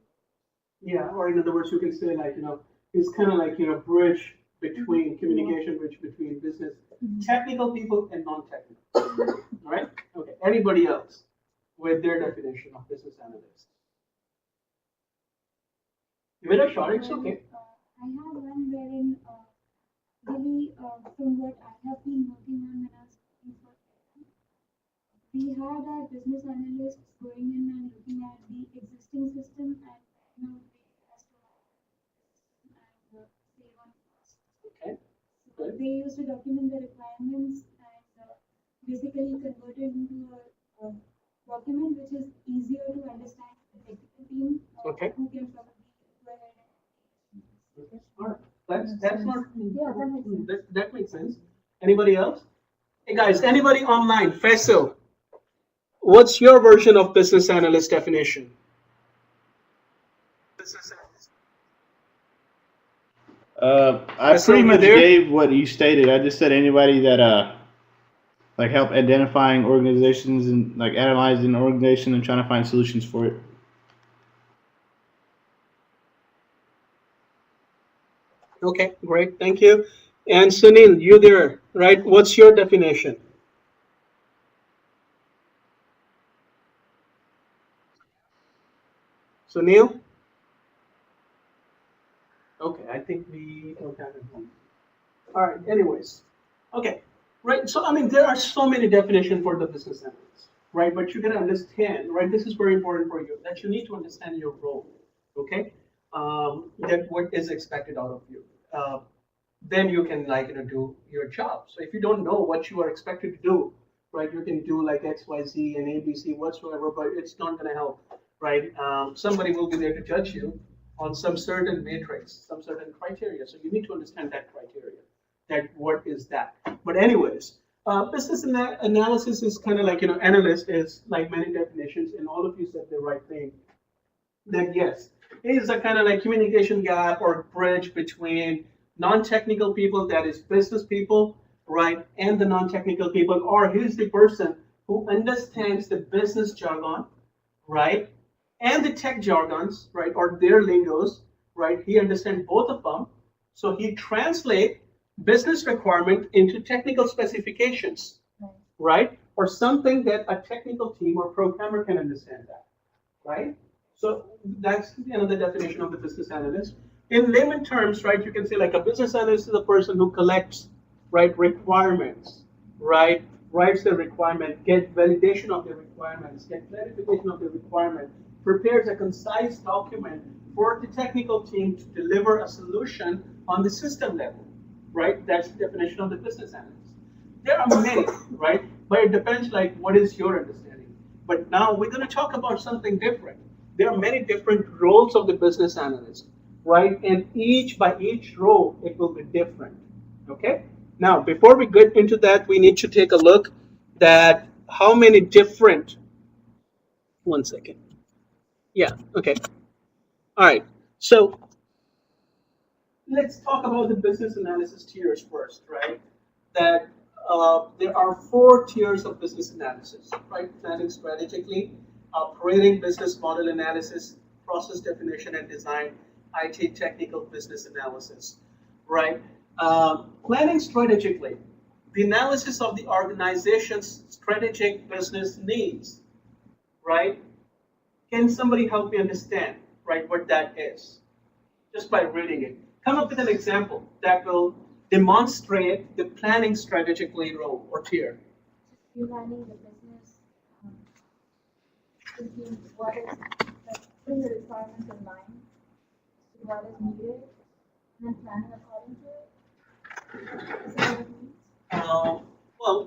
Yeah. Or in other words, you can say like it's kind of like bridge between communication, which between business, technical people and non-technical. All right? Okay. Anybody else with their definition of business analyst? Give it a shot. It's okay. I have one wherein really from what I have been working on when I was working for them, we had our business analysts going in and looking at the existing system and they customize the system and save on cost. Okay. So Good. they used to document the requirements and basically convert it into a document which is easier to understand for the technical team Okay. who can probably go ahead and Okay. All right. That's not. Yeah, that makes sense. That makes sense. Anybody else? Hey guys, anybody online? Faisal, what's your version of business analyst definition? I Faisal, pretty you much there? gave what you stated. I just said anybody that like help identifying organizations and like analyzing the organization and trying to find solutions for it. Okay, great, thank you. And Sunil, you there, right? What's your definition? Sunil? Okay, I think we don't have it. All right, anyways. Okay, right. So, I mean, there are so many definitions for the business analyst, right? But you gotta understand, right? This is very important for you that you need to understand your role, okay? That what is expected out of you. Then you can do your job. So if you don't know what you are expected to do, right, you can do like X, Y, Z, and A, B, C whatsoever, but it's not gonna help, right? Somebody will be there to judge you on some certain matrix, some certain criteria. So you need to understand that criteria. That what is that? But anyways, business analysis is kind of like analyst is like many definitions, and all of you said the right thing that yes, it is a kind of like communication gap or bridge between non-technical people, that is business people, right, and the non-technical people, or he's the person who understands the business jargon, right, and the tech jargons, right, or their lingos, right. He understands both of them, so he translate business requirement into technical specifications, right, or something that a technical team or programmer can understand that, right? So that's the definition of the business analyst. In layman terms, right, you can say like a business analyst is a person who collects, right, requirements, right, writes the requirement, get validation of the requirements, get clarification of the requirement, prepares a concise document for the technical team to deliver a solution on the system level, right? That's the definition of the business analyst. There are many, right? But it depends like what is your understanding. But now we're going to talk about something different. There are many different roles of the business analyst, right? And by each role, it will be different. Okay? Now, before we get into that, we need to take a look that how many different, one second. Yeah, okay. All right. So let's talk about the business analysis tiers first, right? That there are 4 tiers of business analysis, right? Planning strategically, operating business model analysis, process definition and design, IT technical business analysis, right? Planning strategically, the analysis of the organization's strategic business needs, right? Can somebody help me understand, right, what that is? Just by reading it. Come up with an example that will demonstrate the planning strategically role or tier. Designing the business, thinking what is, like, putting the requirements in line, what is needed, and then planning according to it. Is that what it means? Well,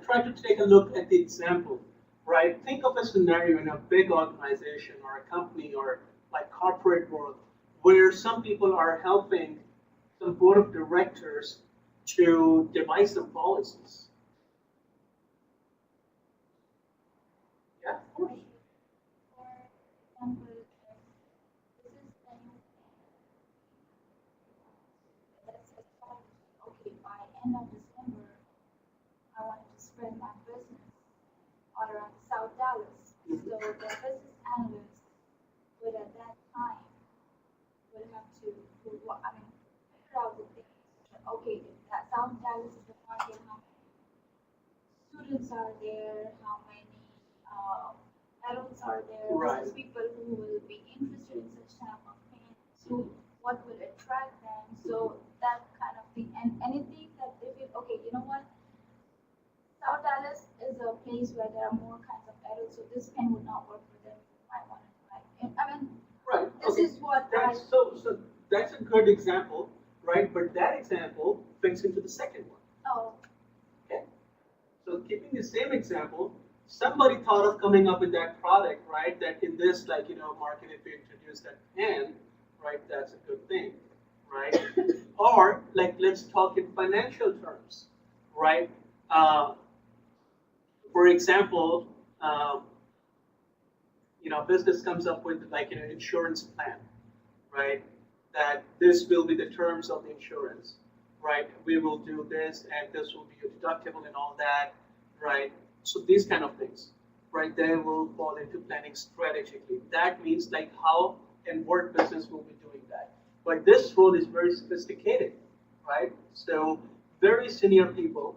try to take a look at the example, right? Think of a scenario in a big organization or a company or like corporate world where some people are helping some board of directors to devise some policies. Yeah, of course. For example, if this is the new let's say okay, by end of December, I wanted to spread my business all around South Dallas. So the business analyst would at that time would have to figure out the things South Dallas is the market, how many students are there, how many adults are there, Right. business people who will be interested in such type of thing. So what will attract them? So that kind of thing, and anything that they feel, okay, you know what? South Dallas is a place where there are more kinds of adults, so this pen would not work for them. You might want to try. And, I mean, Right. this Okay. is what I. So that's a good example, right? But that example fits into the second one. Oh, Okay. So keeping the same example, somebody thought of coming up with that product, right? That in this, like, market, if we introduce that pen, right, that's a good thing, right? Or like, let's talk in financial terms, right? For example, business comes up with like an insurance plan, right? That this will be the terms of the insurance, right? We will do this, and this will be your deductible and all that, right? So these kind of things, right? They will fall into planning strategically. That means like how and what business will be doing that. But this role is very sophisticated, right? So very senior people,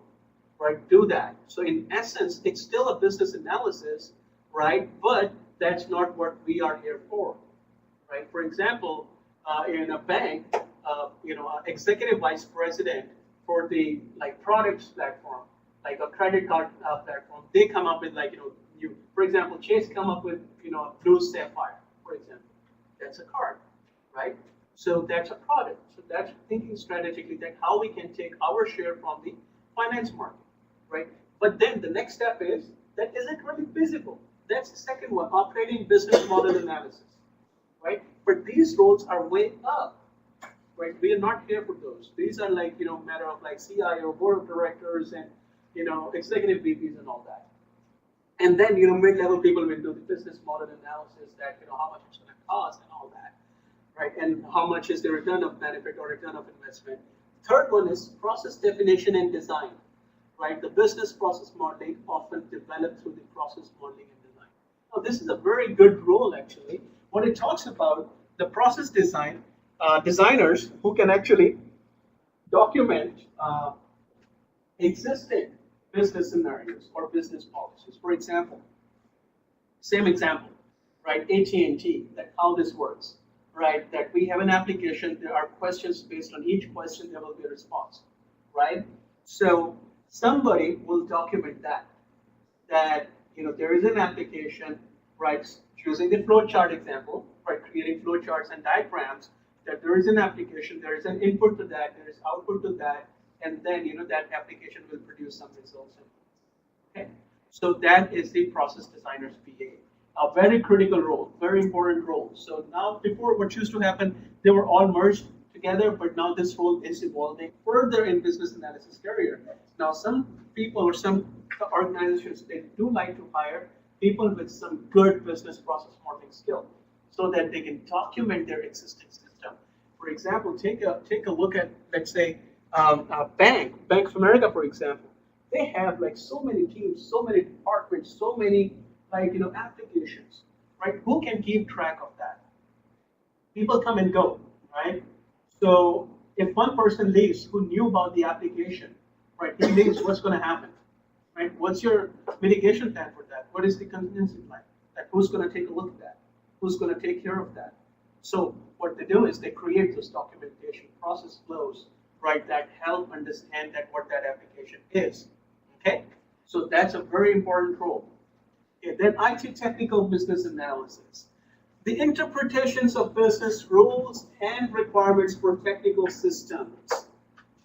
right, do that. So in essence, it's still a business analysis, right? But that's not what we are here for, right? For example, in a bank, executive vice president for the like products platform, like a credit card platform, they come up with like for example, Chase come up with a blue sapphire, for example. That's a card, right? So that's a product. So that's thinking strategically that how we can take our share from the finance market, right? But then the next step is that isn't really visible. That's the second one, operating business model analysis, right? But these roles are way up, right? We are not here for those. These are like, matter of like CIO, board of directors, and, executive VPs and all that. And then, mid-level people will do the business model analysis that, how much it's going to cost and all that, right? And how much is the return of benefit or return of investment. Third one is process definition and design, right? The business process modeling often developed through the process modeling and design. Now, this is a very good role, actually. When it talks about the process design, designers who can actually document existing business scenarios or business policies. For example, same example, right? AT&T, that how this works, right? That we have an application, there are questions based on each question, there will be a response, right? So somebody will document that there is an application, right? Using the flowchart example, right? Creating flowcharts and diagrams, that there is an application, there is an input to that, there is output to that, and then that application will produce some results. Okay, so that is the process designer's PA. A very critical role, very important role. So now, before what used to happen, they were all merged together, but now this role is evolving further in business analysis career. Now, some people or some organizations, they do like to hire people with some good business process modeling skill, so that they can document their existing system. For example, take a look at, let's say, a Bank of America, for example. They have like so many teams, so many departments, so many applications, right? Who can keep track of that? People come and go, right? So if one person leaves who knew about the application, right? He leaves, what's going to happen, right? What's your mitigation plan for that? What is the contingency plan? Like, who's going to take a look at that? Who's going to take care of that? So what they do is they create those documentation process flows, right, that help understand that what that application is. Okay, so that's a very important role. Okay, then IT technical business analysis. The interpretations of business rules and requirements for technical systems.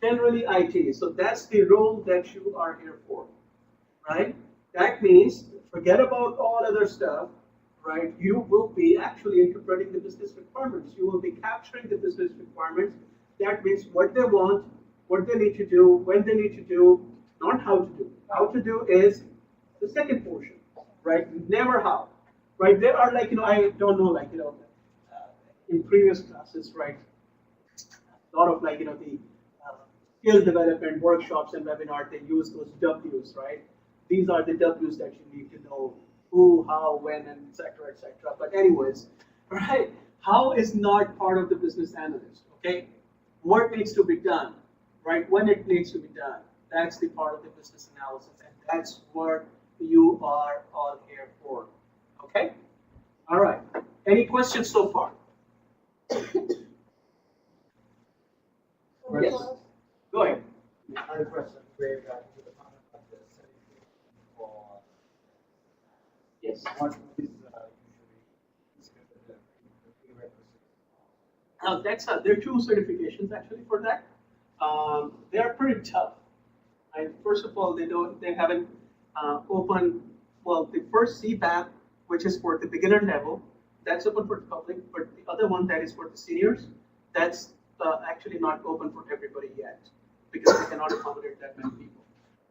Generally IT. So that's the role that you are here for, right? That means forget about all other stuff, right? You will be actually interpreting the business requirements. You will be capturing the business requirements. That means what they want, what they need to do, when they need to do, not how to do. How to do is the second portion, right? Never how, right? There are like, I don't know, like, in previous classes, right? A lot of like, the skill development workshops and webinars, they use those W's, right? These are the W's that you need to know: who, how, when, and etc., etc. But anyways, right? How is not part of the business analyst, okay? What needs to be done, right? When it needs to be done. That's the part of the business analysis, and that's what you are all here for. Okay? All right. Any questions so far? Yes. Go ahead. I had a question related to the comment about the certification for Yes. what is usually considered the prerequisite. There are two certifications actually for that. They are pretty tough. And first of all, they haven't opened, well, the first CBAP, which is for the beginner level, that's open for the public, but the other one that is for the seniors, that's actually not open for everybody yet because they cannot accommodate that many people,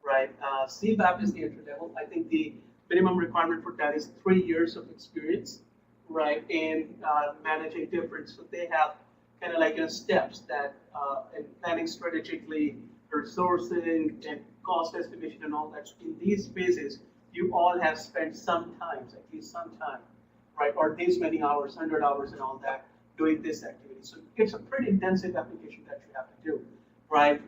right? CBAP is the entry level. I think the minimum requirement for that is 3 years of experience, right, in managing different. So they have kind of like steps that in planning strategically, resourcing, and cost estimation and all that. So in these phases, you all have spent some time, at least some time, right, or these many hours, 100 hours and all that, doing this activity. So it's a pretty intensive application that you have to do, right?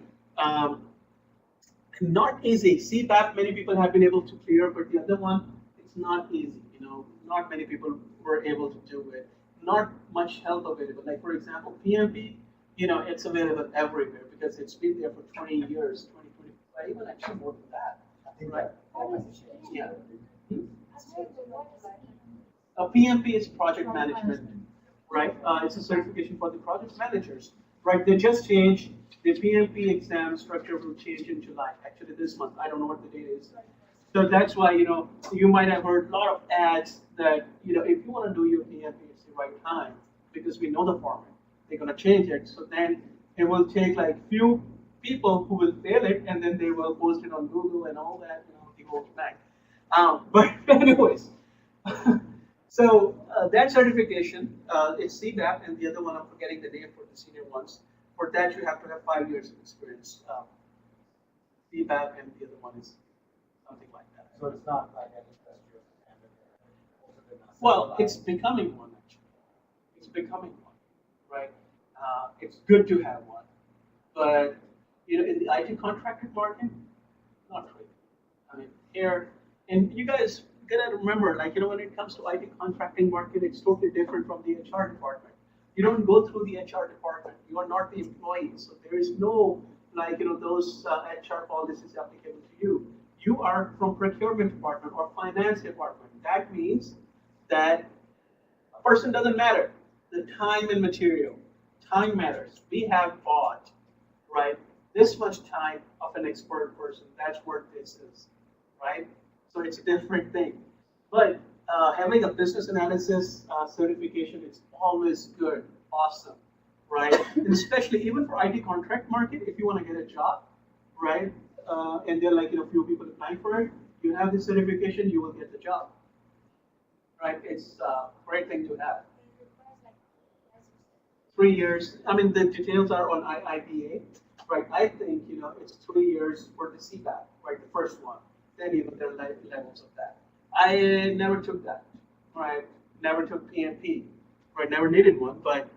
Not easy. CBAP, many people have been able to clear, but the other one, it's not easy. Not many people were able to do it. Not much help available. Like for example, PMP, it's available everywhere because it's been there for 20 years, 20, 25, even actually more than that, I think right? that already changed. Yeah. What is A PMP is project management, right? It's a certification for the project managers, right? They just changed the PMP exam structure will change in July, actually this month. I don't know what the date is. So that's why, you might have heard a lot of ads that, if you want to do your PMP, it's the right time because we know the format. They're going to change it. So then it will take like few people who will fail it and then they will post it on Google and all that, the whole thing. But anyways, so that certification, it's CBAP, and the other one I'm forgetting the name for the senior ones. For that, you have to have 5 years of experience. CBAP, and the other one is something like that. So it's not like an industrial standard. Also they're not Well, it's certified. becoming one actually. It's becoming one, right? It's good to have one, but in the IT contracted market, not really. I mean, here, and you guys gotta remember, like, when it comes to IT contracting market, it's totally different from the HR department. You don't go through the HR department. You are not the employee, so there is no, like, those HR policies applicable to you. You are from procurement department or finance department. That means that a person doesn't matter. The time and material, time matters. We have bought, right, this much time of an expert person. That's what this is, right? So it's a different thing. But having a business analysis certification is always good, awesome, right? And especially even for IT contract market, if you want to get a job, right? And there are like few people applying for it, you have this certification, you will get the job, right? It's a great thing to have. 3 years. I mean, the details are on IIBA, right? I think it's 3 years for the CBAP, right? The first one. Then there are levels of that. I never took that, right? Never took PMP, right? Never needed one, but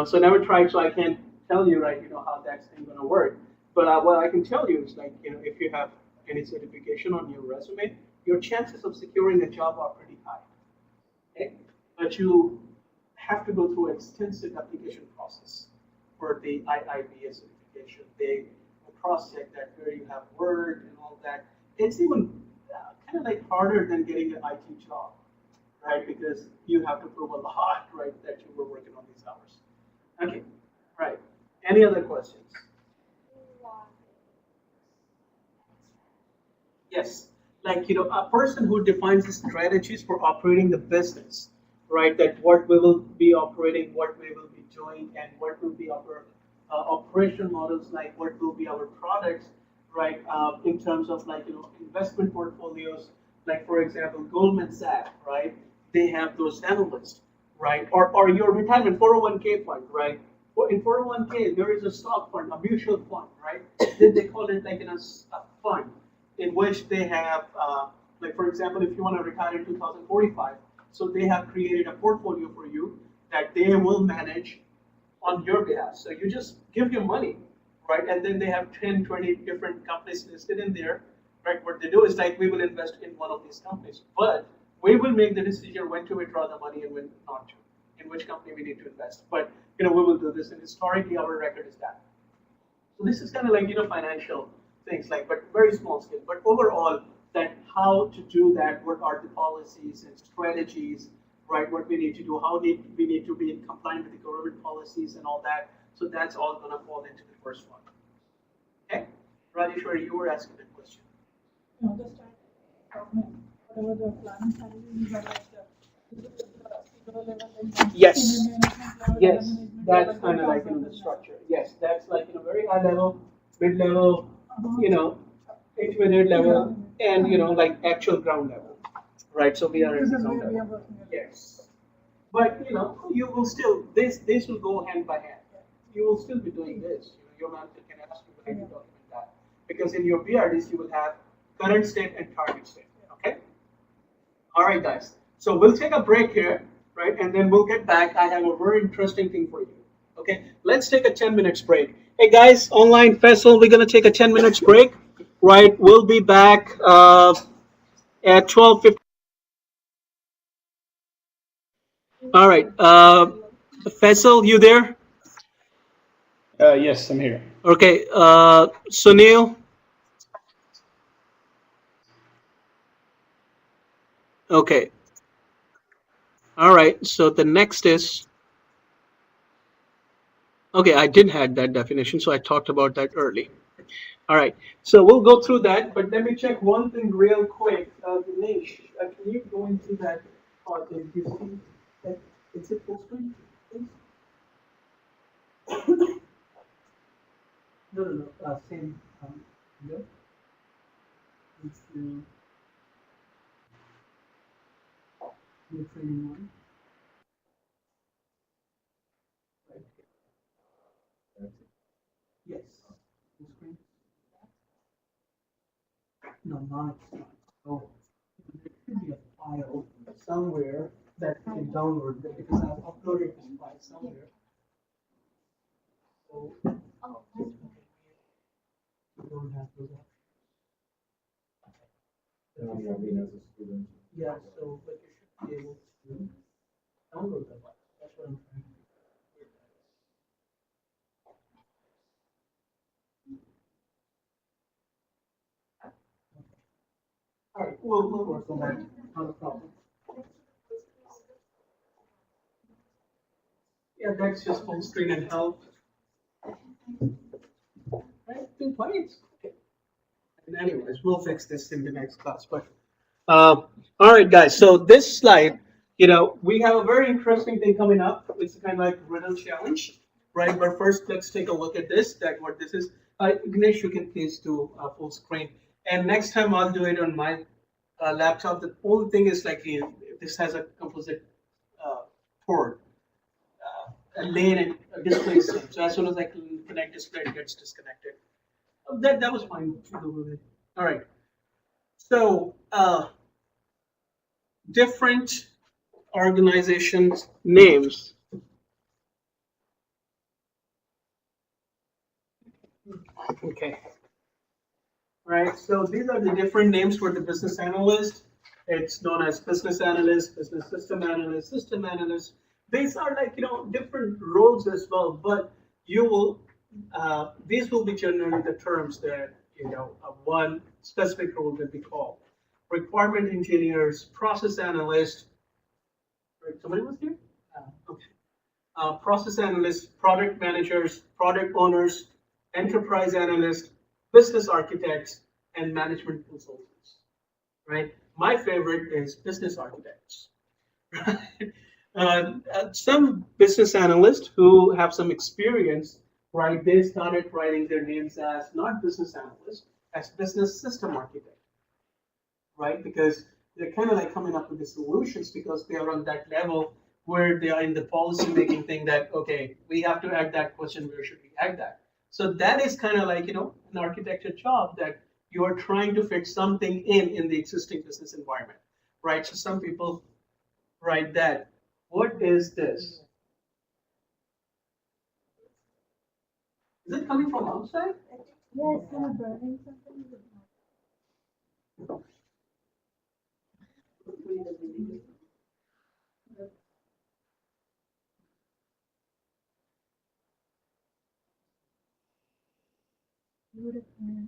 so never tried. So I can't tell you, right? How that's thing gonna work. But what I can tell you is like if you have any certification on your resume, your chances of securing a job are pretty high. Okay, but you have to go through an extensive application process for the IIBA certification. They will cross-check that where you have worked and all that. It's even kind of like harder than getting an IT job, right? Because you have to prove a lot, right, that you were working on these hours. Okay, right. Any other questions? Yes, like a person who defines the strategies for operating the business, right? That what we will be operating, what we will be doing, and what will be our operation models, like what will be our products, right? In terms of like investment portfolios, like for example Goldman Sachs, right? They have those analysts, right? Or your retirement 401k fund, right? In 401k there is a stock fund, a mutual fund, right? Then they call it like a fund in which they have, like for example, if you want to retire in 2045, so they have created a portfolio for you that they will manage on your behalf. So you just give your money, right? And then they have 10, 20 different companies listed in there, right? What they do is like we will invest in one of these companies, but we will make the decision when to withdraw the money and when not to, in which company we need to invest. But we will do this, and historically our record is that. So this is kind of like financial things, like but very small scale. But overall, that how to do that, what are the policies and strategies, right? What we need to do, how we need to be compliant with the government policies and all that. So that's all gonna fall into the first one. Okay, Rajeshwari, you were asking the question. The start whatever the planning strategies are like the CEO level, then Yes. senior management level, Yes, management that's level, kind of like then the structure. Yes, that's like very high level, mid level, intermediate level, and like actual ground level, right? So we are at This the is ground where we are level. working at. Yes, but you will still this will go hand by hand. You will still be doing this. Your manager can ask you when to document that because in your BRDs you will have current state and target state. Okay. All right, guys. So we'll take a break here, right? And then we'll get back. I have a very interesting thing for you. Okay, let's take a 10 minutes break. Hey guys, online Faisal, we're gonna take a 10 minutes break, right? We'll be back at 12:50. All right, Faisal, you there? Yes, I'm here. Okay, Sunil. Okay, all right. So the next is okay. I did had that definition, so I talked about that early. All right, so we'll go through that, but let me check one thing real quick. Dinesh, can you go into that? Did you see that? Is it full screen, please? No, no, no. Same. Window. It's the training one. Right here. That's it. Yes. Full screen. No, not. Oh, there should be a file somewhere that you can download because I've uploaded this file somewhere. So Oh, you don't have those options. I mean, as a student. Yeah, so but you should be able to download the file. That's what I'm trying to do. All right, we'll work on that. Not a problem. Yeah, that's just full screen and help. Right, 2 points. Okay. And anyways, we'll fix this in the next class. But all right, guys. So this slide, we have a very interesting thing coming up. It's kind of like riddle challenge, right? But first, let's take a look at this. That what this is. Ganesh, you can please do full screen. And next time I'll do it on my laptop. The only thing is like this has a composite port, a lane and a display same. So as soon as I connect display, it gets disconnected. That was fine. All right. So different organizations names. Okay. Right. So these are the different names for the business analyst. It's known as business analyst, business system analyst. These are like different roles as well, but you will these will be generally the terms that one specific role will be called. Requirement engineers, process analyst. Right, somebody was here? Okay. Process analysts, product managers, product owners, enterprise analysts, business architects, and management consultants. Right? My favorite is business architects. Some business analysts who have some experience, right? They started writing their names as not business analysts, as business system architect, right? Because they're kind of like coming up with the solutions because they are on that level where they are in the policy making thing that, okay, we have to add that question, where should we add that? So that is kind of like, an architecture job that you are trying to fit something in the existing business environment, right? So some people write that. What is this? Is it coming from outside? Yes, burning something is not. Beautiful.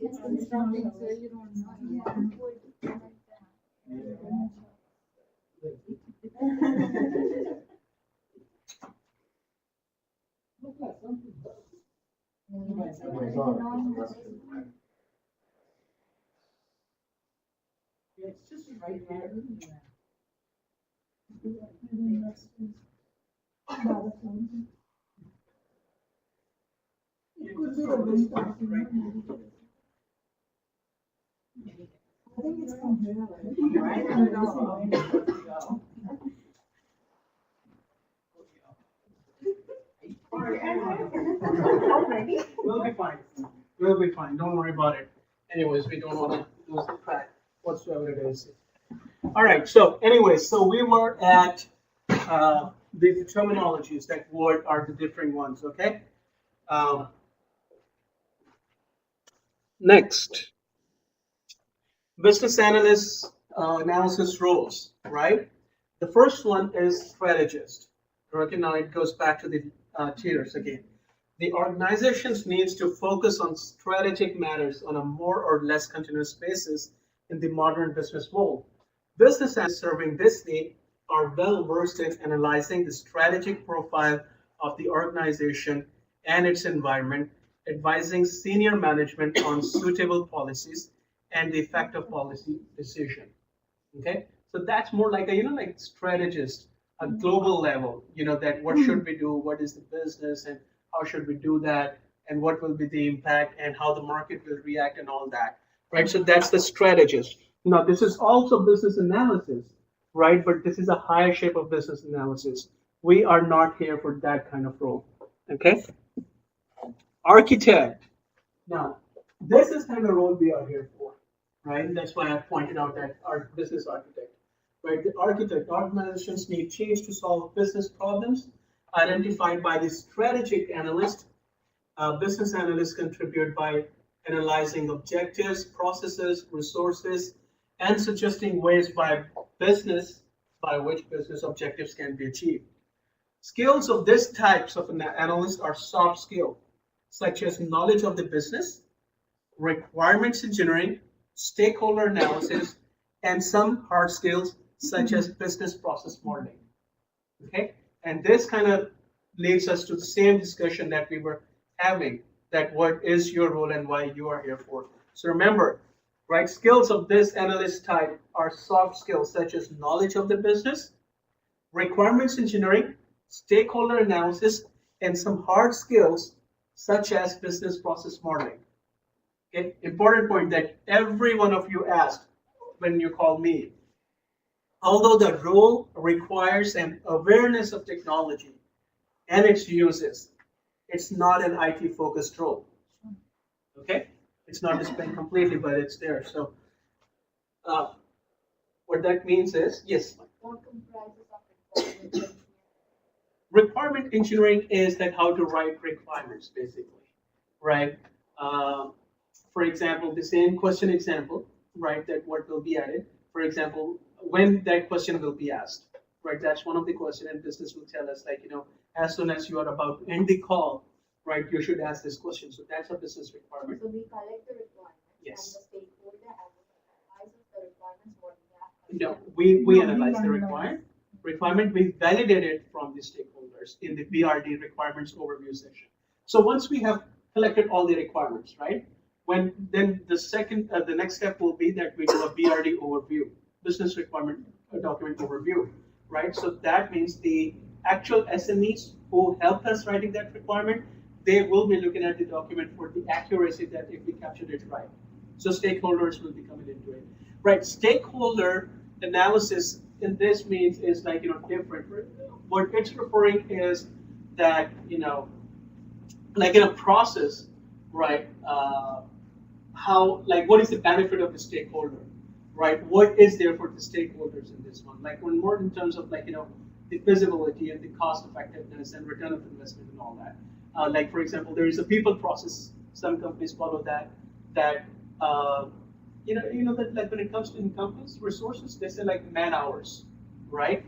It's constructing, so you don't know. It's just right here. It could be the wind passing, right? I think it's from here, right? I don't know. We'll be fine. We'll be fine. Don't worry about it. Anyways, we don't want to lose the track whatsoever it is. All right. So, anyways, so we were at the terminologies that what are the different ones. Okay. Um, Next, business analyst analysis roles. Right. The first one is strategist. Okay. Now it goes back to the tiers again. The organizations needs to focus on strategic matters on a more or less continuous basis in the modern business world. Business analysts serving this need are well versed in analyzing the strategic profile of the organization and its environment, advising senior management on suitable policies and the effect of policy decision. Okay, so that's more like a like strategist, a global level. That what should we do, what is the business, and how should we do that, and what will be the impact, and how the market will react, and all that, right? So that's the strategist. Now this is also business analysis, right? But this is a higher shape of business analysis. We are not here for that kind of role. Okay, architect. Now, this is kind of role we are here for, right? That's why I pointed out that our business architect, right? The architect organizations need change to solve business problems identified by the strategic analyst. Business analysts contribute by analyzing objectives, processes, resources, and suggesting ways by which business objectives can be achieved. Skills of this types of an analyst are soft skills, such as knowledge of the business, requirements engineering, stakeholder analysis, and some hard skills such as business process modeling. Okay, and this kind of leads us to the same discussion that we were having, that what is your role and why you are here for. So remember, right, skills of this analyst type are soft skills such as knowledge of the business, requirements engineering, stakeholder analysis, and some hard skills such as business process modeling. Okay, important point that every one of you asked when you call me. Although the role requires an awareness of technology and its uses, it's not an IT focused role. Okay, it's not displayed completely, but it's there. So, what that means is, yes. What comprises of requirement? Requirement engineering is that how to write requirements, basically, right? For example, the same question example, right? That what will be added. For example, when that question will be asked, right? That's one of the questions, and business will tell us, like, as soon as you are about to end the call, right? You should ask this question. So that's a business requirement. So we collect the requirements Yes. and the stakeholder analyzes the requirements what we have. No, we analyze the requirement. We validate it from the stakeholders in the BRD requirements overview section. So once we have collected all the requirements, right? Then the next step will be that we do a BRD overview, business requirement document overview, right? So that means the actual SMEs who helped us writing that requirement, they will be looking at the document for the accuracy that if we captured it right. So stakeholders will be coming into it, right? Stakeholder analysis in this means is like different. What it's referring is that like in a process, right? How, like, what is the benefit of the stakeholder, right? What is there for the stakeholders in this one? Like, when more in terms of, like, the feasibility and the cost effectiveness and return of investment and all that. Like for example, there is a people process. Some companies follow that. That that like when it comes to in companies resources, they say like man hours, right?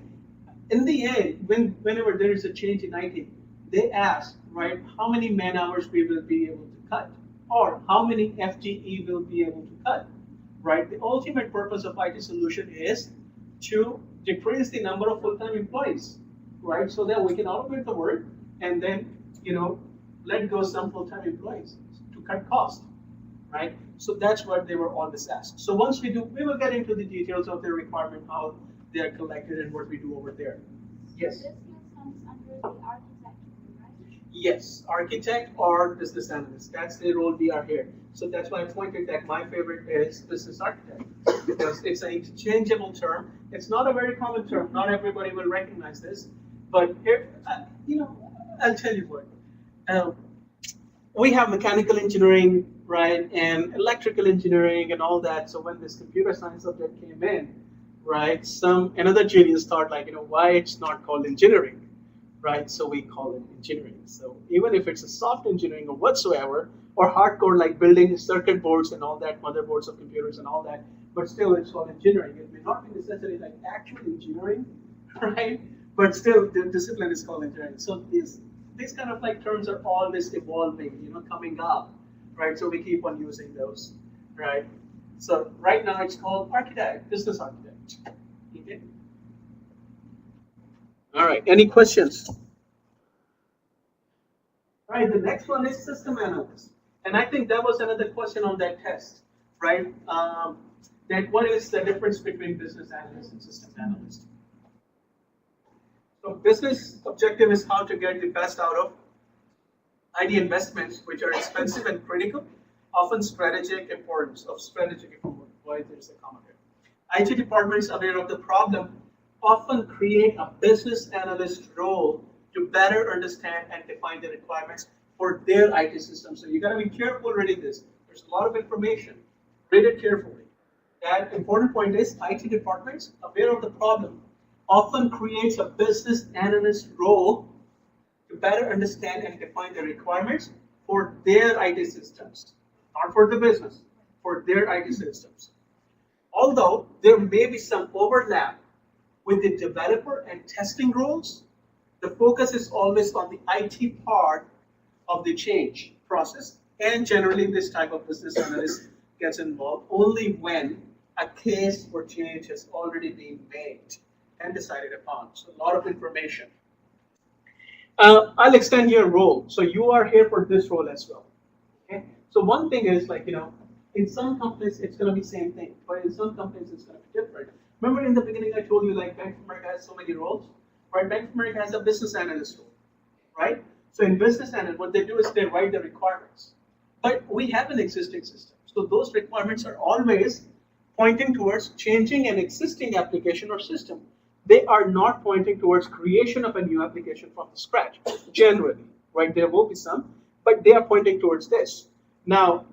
In the end, whenever there is a change in IT, they ask, right, how many man hours we will be able to cut, or how many FTE will be able to cut, right? The ultimate purpose of IT solution is to decrease the number of full-time employees, right? So that we can automate the work and then, let go some full-time employees to cut cost, right? So that's what they were always asked. So once we will get into the details of their requirement, how they are collected and what we do over there. Yes. This comes under the architect, right? Yes, architect or business analyst. That's the role we are here. So that's why I pointed that my favorite is business architect because it's an interchangeable term. It's not a very common term. Not everybody will recognize this, but here, I'll tell you what. We have mechanical engineering, right, and electrical engineering and all that. So when this computer science subject came in, right, another genius thought like, why it's not called engineering, right? So we call it engineering. So even if it's a soft engineering or whatsoever, or hardcore like building circuit boards and all that, motherboards of computers and all that, but still it's called engineering. It may not be necessarily like actual engineering, right? But still the discipline is called engineering. So these kind of like terms are always evolving, coming up, right? So we keep on using those, right? So right now it's called architect, business architect. Okay. All right. Any questions? All right. The next one is system analyst, and I think that was another question on that test, right? That what is the difference between business analyst and system analyst? So business objective is how to get the best out of IT investments, which are expensive and critical, often strategic importance of strategic importance. Why there's a comma here. IT departments aware of the problem often create a business analyst role to better understand and define the requirements for their IT system. So you got to be careful reading this. There's a lot of information. Read it carefully. That important point is IT departments aware of the problem often creates a business analyst role to better understand and define the requirements for their IT systems, not for the business, for their IT systems. Although there may be some overlap with the developer and testing roles, the focus is always on the IT part of the change process, and generally this type of business analyst gets involved only when a case for change has already been made and decided upon. So a lot of information. I'll extend your role. So you are here for this role as well. Okay. So one thing is like, in some companies it's going to be same thing, but in some companies it's going to be different. Remember in the beginning I told you like Bank of America has so many roles, right? Bank of America has a business analyst role, right? So in business analyst, what they do is they write the requirements. But we have an existing system. So those requirements are always pointing towards changing an existing application or system. They are not pointing towards creation of a new application from scratch, generally, right? There will be some, but they are pointing towards this. Now,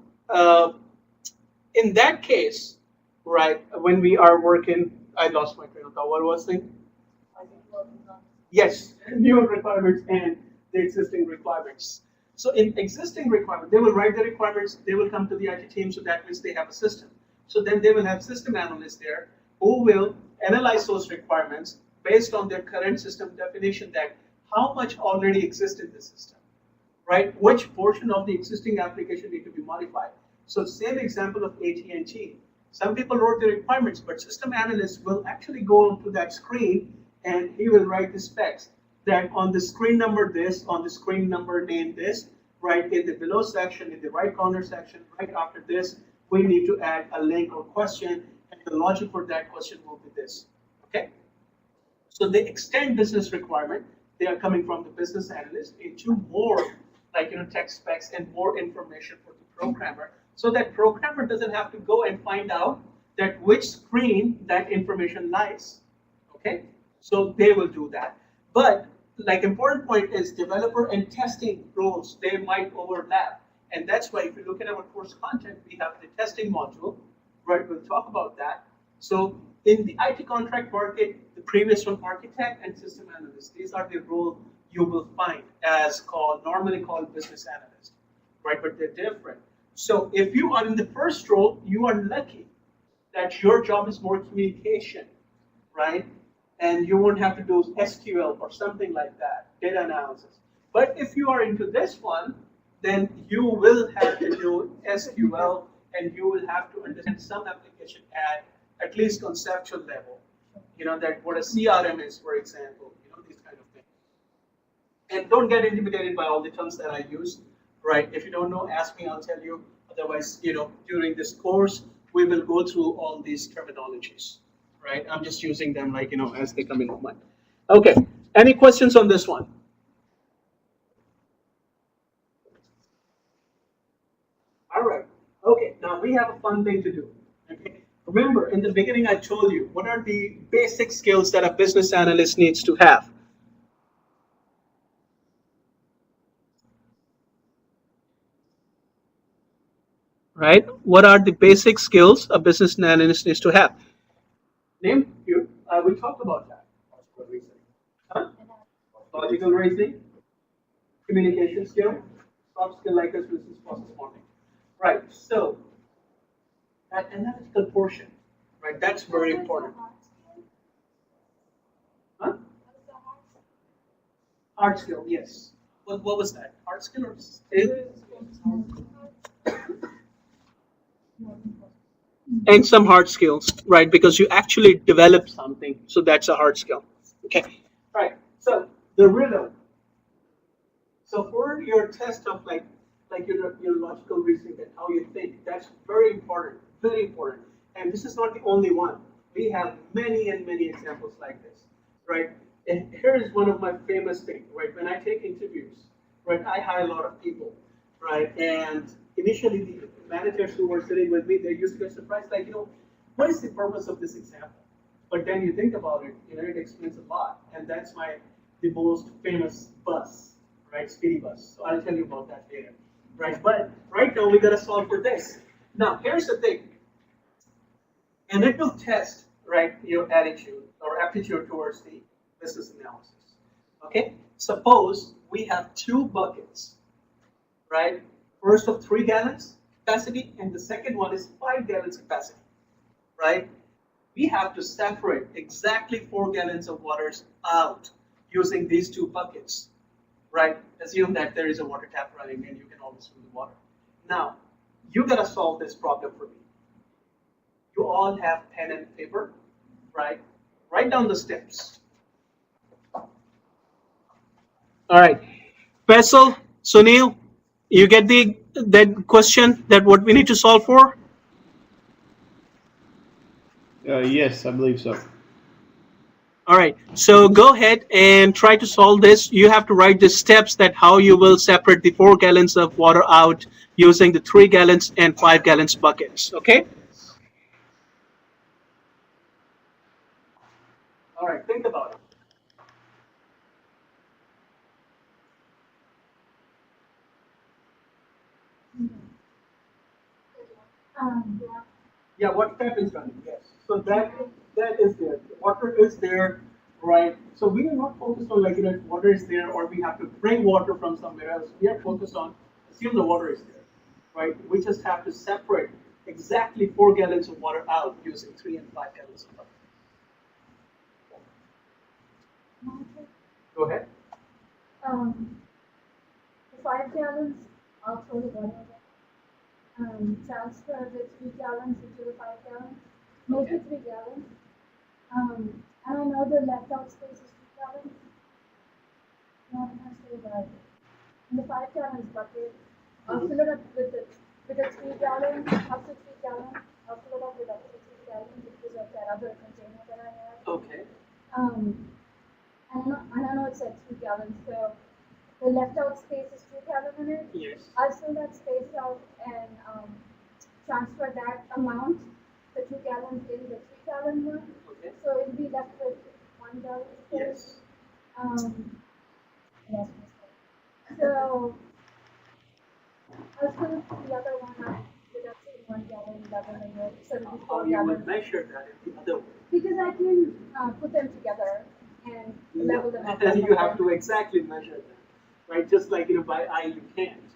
in that case, right, when we are working, I lost my train of thought. What was the thing? Yes, new requirements and the existing requirements. So in existing requirements, they will write the requirements, they will come to the IT team, so that means they have a system. So then they will have system analysts there who will analyze those requirements based on their current system definition, that how much already exists in the system, right? Which portion of the existing application need to be modified. So same example of AT&T. Some people wrote the requirements, but system analysts will actually go onto that screen and he will write the specs that on the screen number this, on the screen number name this, right in the below section, in the right corner section, right after this, we need to add a link or question, and the logic for that question will be this, okay? So they extend business requirement. They are coming from the business analyst into more like, tech specs and more information for the programmer, so that programmer doesn't have to go and find out that which screen that information lies, okay? So they will do that. But like important point is developer and testing roles, they might overlap. And that's why if you look at our course content, we have the testing module, right? We'll talk about that. So in the IT contract market, the previous one, architect and system analyst, these are the role you will find as normally called business analyst, right? But they're different. So if you are in the first role, you are lucky that your job is more communication, right? And you won't have to do SQL or something like that, data analysis. But if you are into this one, then you will have to do SQL and you will have to understand some application at least conceptual level. That what a CRM is, for example, these kind of things. And don't get intimidated by all the terms that I use, right? If you don't know, ask me, I'll tell you. Otherwise, during this course, we will go through all these terminologies, right? I'm just using them like, as they come into mind. Okay, any questions on this one? All right, okay, now we have a fun thing to do, okay? Remember, in the beginning, I told you, what are the basic skills that a business analyst needs to have? Right? What are the basic skills a business analyst needs to have? Name you. We talked about that. Logical reasoning. Huh? Logical reasoning, communication skill, soft skill like this business process modeling. Right. So that analytical portion, right? That's very important. Huh? Hard skill, yes. What was that? Hard skill or skill? And some hard skills, right? Because you actually develop something, so that's a hard skill. Okay, right. So the rhythm. So for your test of like your logical reasoning and how you think, that's very important, very important. And this is not the only one. We have many and many examples like this, right? And here is one of my famous things, right? When I take interviews, right, I hire a lot of people, right? And initially the managers who were sitting with me, they used to get surprised, like, what is the purpose of this example? But then you think about it, it explains a lot. And that's the most famous bus, right? Speedy bus. So I'll tell you about that later, right? But right now we gotta solve for this. Now here's the thing, and it will test, right, your attitude or aptitude towards the business analysis. Okay. Suppose we have two buckets, right? First of 3 gallons capacity, and the second one is 5 gallons capacity, right? We have to separate exactly 4 gallons of waters out using these two buckets, right? Assume that there is a water tap running and you can always fill the water. Now, you gotta solve this problem for me. You all have pen and paper, right? Write down the steps. All right, Faisal, Sunil, you get that question that what we need to solve for? Yes, I believe so. All right, so go ahead and try to solve this. You have to write the steps that how you will separate the 4 gallons of water out using the 3 gallons and 5 gallons buckets, okay? All right, think about it. Yeah. Yeah, what tap is running? Yes. So that is there. The water is there, right? So we are not focused on like if water is there or we have to bring water from somewhere else. We are focused on assume the water is there, right? We just have to separate exactly 4 gallons of water out using 3 and 5 gallons of water. Go ahead. The 5 gallons, I'll throw the water away. Transfer the 3 gallons into the 5 gallons. Make it 3 gallons. And I know the left out space is 2 gallons. No, I'm not sure about it. In the 5 gallons bucket, I'll fill it up with a 3 gallon, up to 3 gallons. I'll fill it up with up to 3 gallons because of that other container that I have. Okay. And I know it said 2 gallons, so the left out space is 2 gallons in it. Yes. I'll fill that space out and transfer that amount, the 2 gallons in the 3 gallon one. Okay. So it'll be left with 1 gallon space. Yes. Yes. So I'll fill the other one up with a 1 gallon level in it. So it'll be How 4 you will gallons. measure that? other way. Because I can put them together and level them up. And you have to exactly measure them, right? Just like by eye you can't,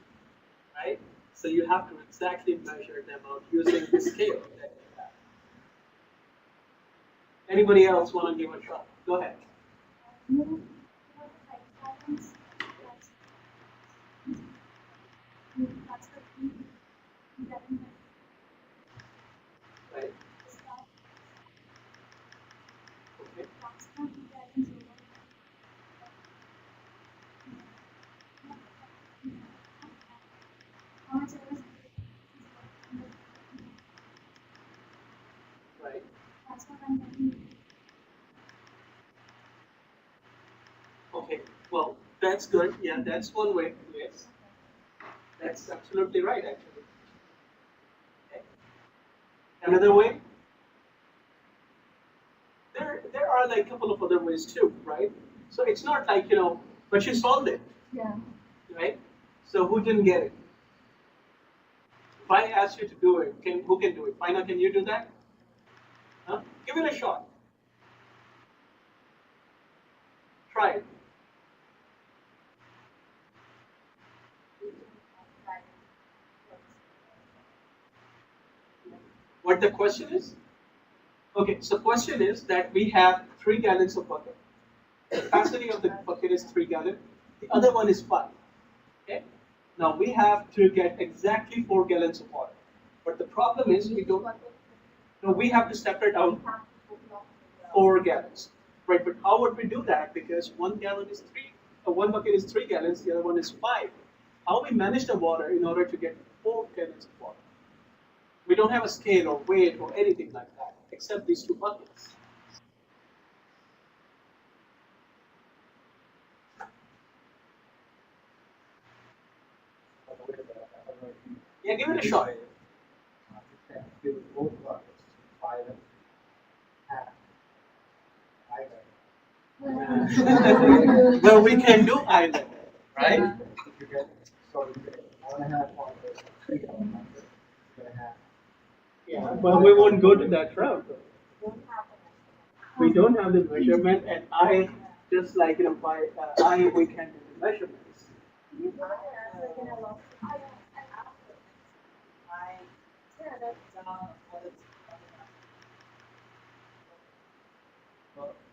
right? So you have to exactly measure them out using the scale that you have. Anybody else want to give a shot? Go ahead. Move like patterns. That's the key. Right. Okay. Right. That's what I'm getting. Okay. Well, that's good. Yeah, that's one way. Yes. That's absolutely right, actually. Okay. Another way? There are like a couple of other ways too, right? So it's not like, but you solved it, Yeah. right? So who didn't get it? If I asked you to do it, who can do it? Fina, can you do that? Huh? Give it a shot. Try it. What the question is? Okay, so question is that we have 3 gallons of bucket. The capacity of the bucket is 3 gallons. The other one is 5. Okay. Now we have to get exactly 4 gallons of water. But the problem is we don't. No, we have to separate out 4 gallons, right? But how would we do that? Because 1 gallon is 3. One bucket is 3 gallons. The other one is 5. How we manage the water in order to get 4 gallons of water? We don't have a scale or weight or anything like that, except these 2 buckets. Yeah, give it a shot. Give both buckets, 5 and half. Well, we can do island, right? You get, so you get 1.5 on this, 3 gallon bucket, 2.5. Yeah, but we won't go to that route. We don't have the measurement, and I just like by eye we can do the measurements.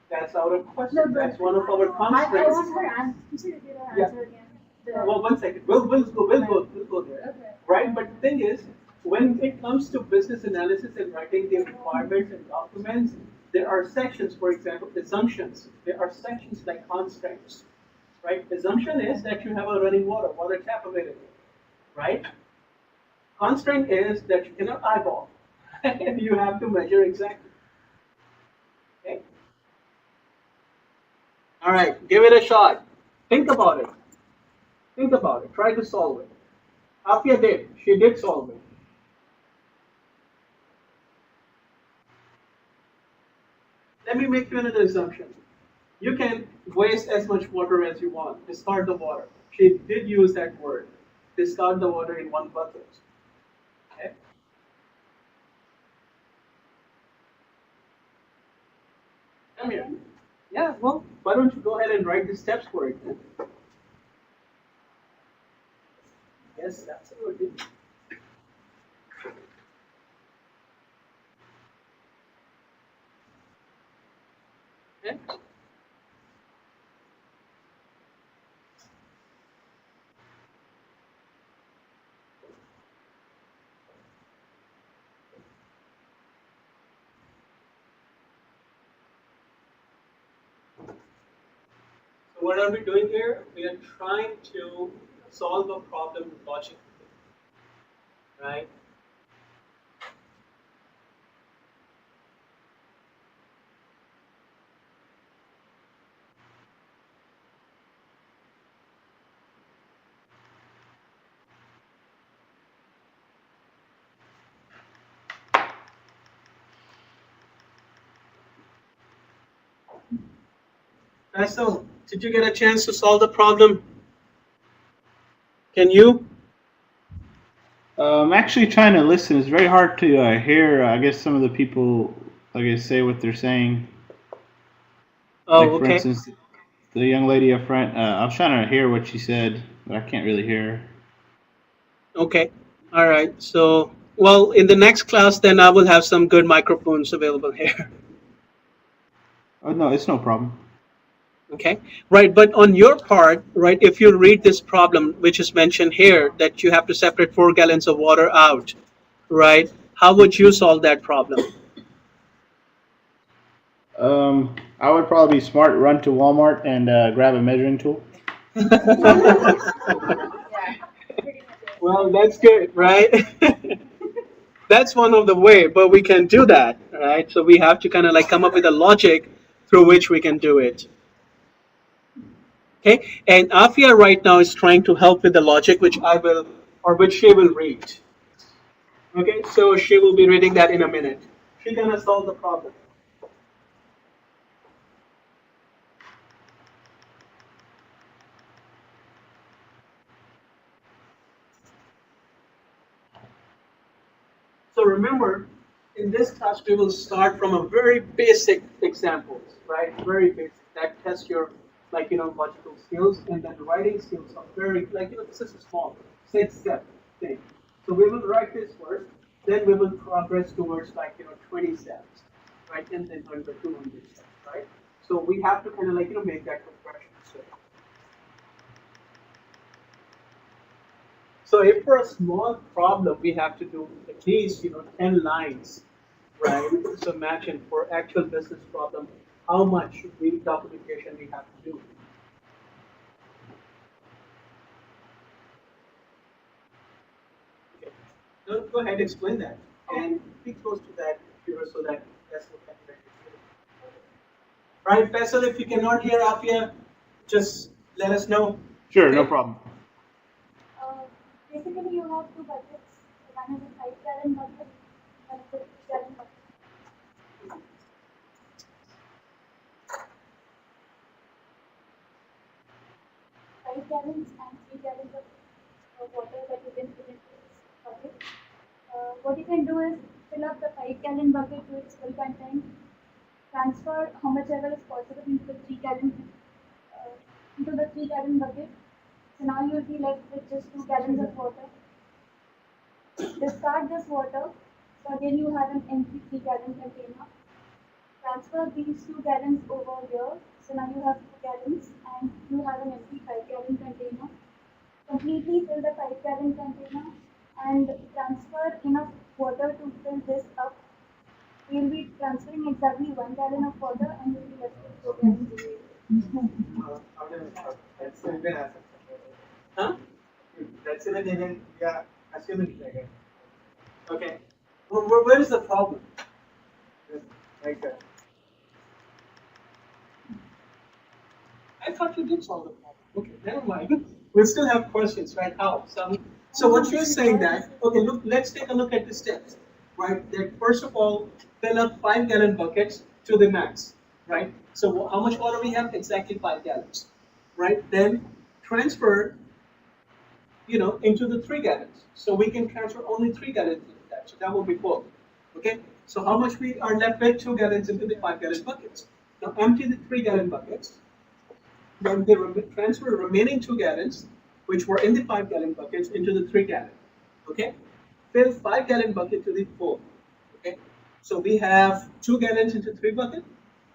That's out of question. That's one of our I constraints. want her answer. Could you repeat her Yeah. answer again? Well, 1 second. We'll go there. Okay. Right? But the thing is, when it comes to business analysis and writing the requirements and documents, there are sections, for example, assumptions. There are sections like constraints. Right? Assumption is that you have a running water tap available. Right? Constraint is that you cannot eyeball. And you have to measure exactly. Okay? All right, give it a shot. Think about it. Think about it. Try to solve it. Afia did. She did solve it. Let me make you another assumption. You can waste as much water as you want. Discard the water. She did use that word. Discard the water in 1 bucket. Okay? Come here. Yeah, well, why don't you go ahead and write the steps for it then? Yes, absolutely. Okay. So what are we doing here? We are trying to solve a problem logically, right? Faisal, did you get a chance to solve the problem? Can you? I'm actually trying to listen. It's very hard to hear. I guess some of the people like I say what they're saying. Oh, Like for okay. instance, the young lady up front. I was trying to hear what she said, but I can't really hear her. Okay. All right. So, well, in the next class, then I will have some good microphones available here. Oh no, it's no problem. Okay. Right. But on your part, right, if you read this problem, which is mentioned here, that you have to separate 4 gallons of water out, right? How would you solve that problem? I would probably be smart, run to Walmart and grab a measuring tool. Yeah, pretty much it. Well, that's good, right? That's one of the way, but we can do that, right? So we have to kind of like come up with a logic through which we can do it. Okay, and Afia right now is trying to help with the logic, which I will, or which she will read. Okay, so she will be reading that in a minute. She's gonna solve the problem. So remember, in this class we will start from a very basic examples, right? Very basic that test your logical skills, and then writing skills are very this is a small 6 step thing. So we will write this first, then we will progress towards 20 steps, right? And then 100 200 steps, right? So we have to kind of make that progression. So if for a small problem we have to do at least 10 lines, right? So imagine for actual business problem, how much documentation we have to do. Okay. Now go ahead, explain that, and be close to that computer so that that's what can be right. Faisal, if you cannot hear Afia, just let us know. Sure, no Okay. problem. Basically, you have two buckets. One is a 5 gallon bucket, one is a 3 gallon bucket. 5 gallons and 3 gallons of water that you can put into this bucket. What you can do is fill up the 5 gallon bucket to its full content, transfer how much ever is possible into the 3 gallon bucket. So now you'll be left with just 2 gallons of water. Discard this water. So again you have an empty 3 gallon container. Transfer these 2 gallons over here. So now you have 2 gallons and you have an empty 5 gallon container. Completely fill the 5 gallon container and transfer enough water to fill this up. You'll be transferring exactly 1 gallon of water and you'll be left with 4 gallons. That's even as Huh? that's even yeah, assuming like Okay. Well, where is the problem? like I thought you did solve the problem. Okay, never mind. We still have questions, right? How? So what you're saying that, okay, look, let's take a look at the steps, right? That first of all, fill up 5 gallon buckets to the max, right? So how much water we have? Exactly 5 gallons, right? Then transfer, into the 3 gallons. So we can transfer only 3 gallons into that. So that will be full, okay? So how much we are left with? 2 gallons into the 5 gallon buckets. Now empty the 3 gallon buckets. Then they transfer remaining 2 gallons, which were in the 5 gallon buckets, into the 3 gallon. Okay, fill 5 gallon bucket to the full. Okay, so we have 2 gallons into 3 bucket,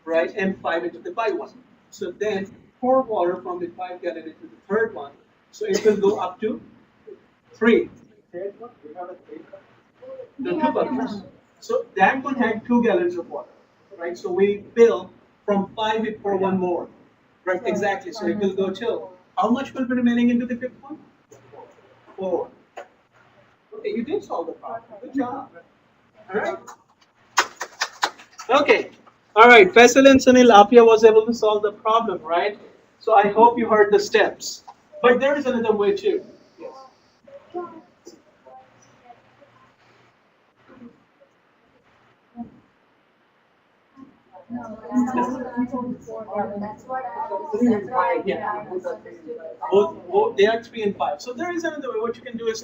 right, and 5 into the 5 one. So then pour water from the 5 gallon into the third one. So it will go up to 3. third one, we have a third one. The 2 buckets. So that one had 2 gallons of water, right? So we fill from 5, we pour one more. Right, exactly. So it will go till how much will be remaining into the fifth one? 4. Okay, you did solve the problem. Good job. All right. Okay. All right. Faisal and Sunil, Afia was able to solve the problem, right? So I hope you heard the steps. But there is another way too. Yes. That's what I Yeah. understood. Both they are 3 and 5. So there is another way. What you can do is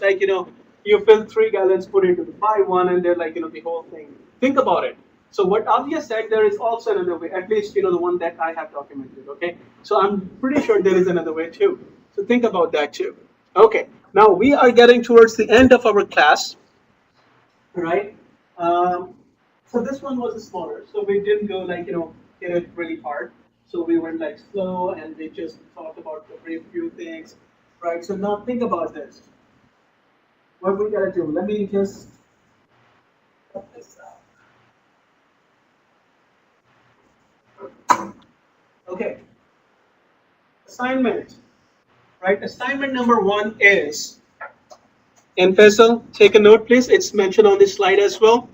you fill 3 gallons, put it into the 5 one, and they're the whole thing. Think about it. So what Avia said, there is also another way, at least the one that I have documented, okay? So I'm pretty sure there is another way too. So think about that too. Okay, now we are getting towards the end of our class, right? So this one was smaller, so we didn't go like, hit it really hard. So we went like slow and we just talked about a very few things, right? So now think about this. What we gotta do, let me just cut this out. Okay, assignment, right? Assignment number 1 is, and Faisal, take a note please, it's mentioned on this slide as well.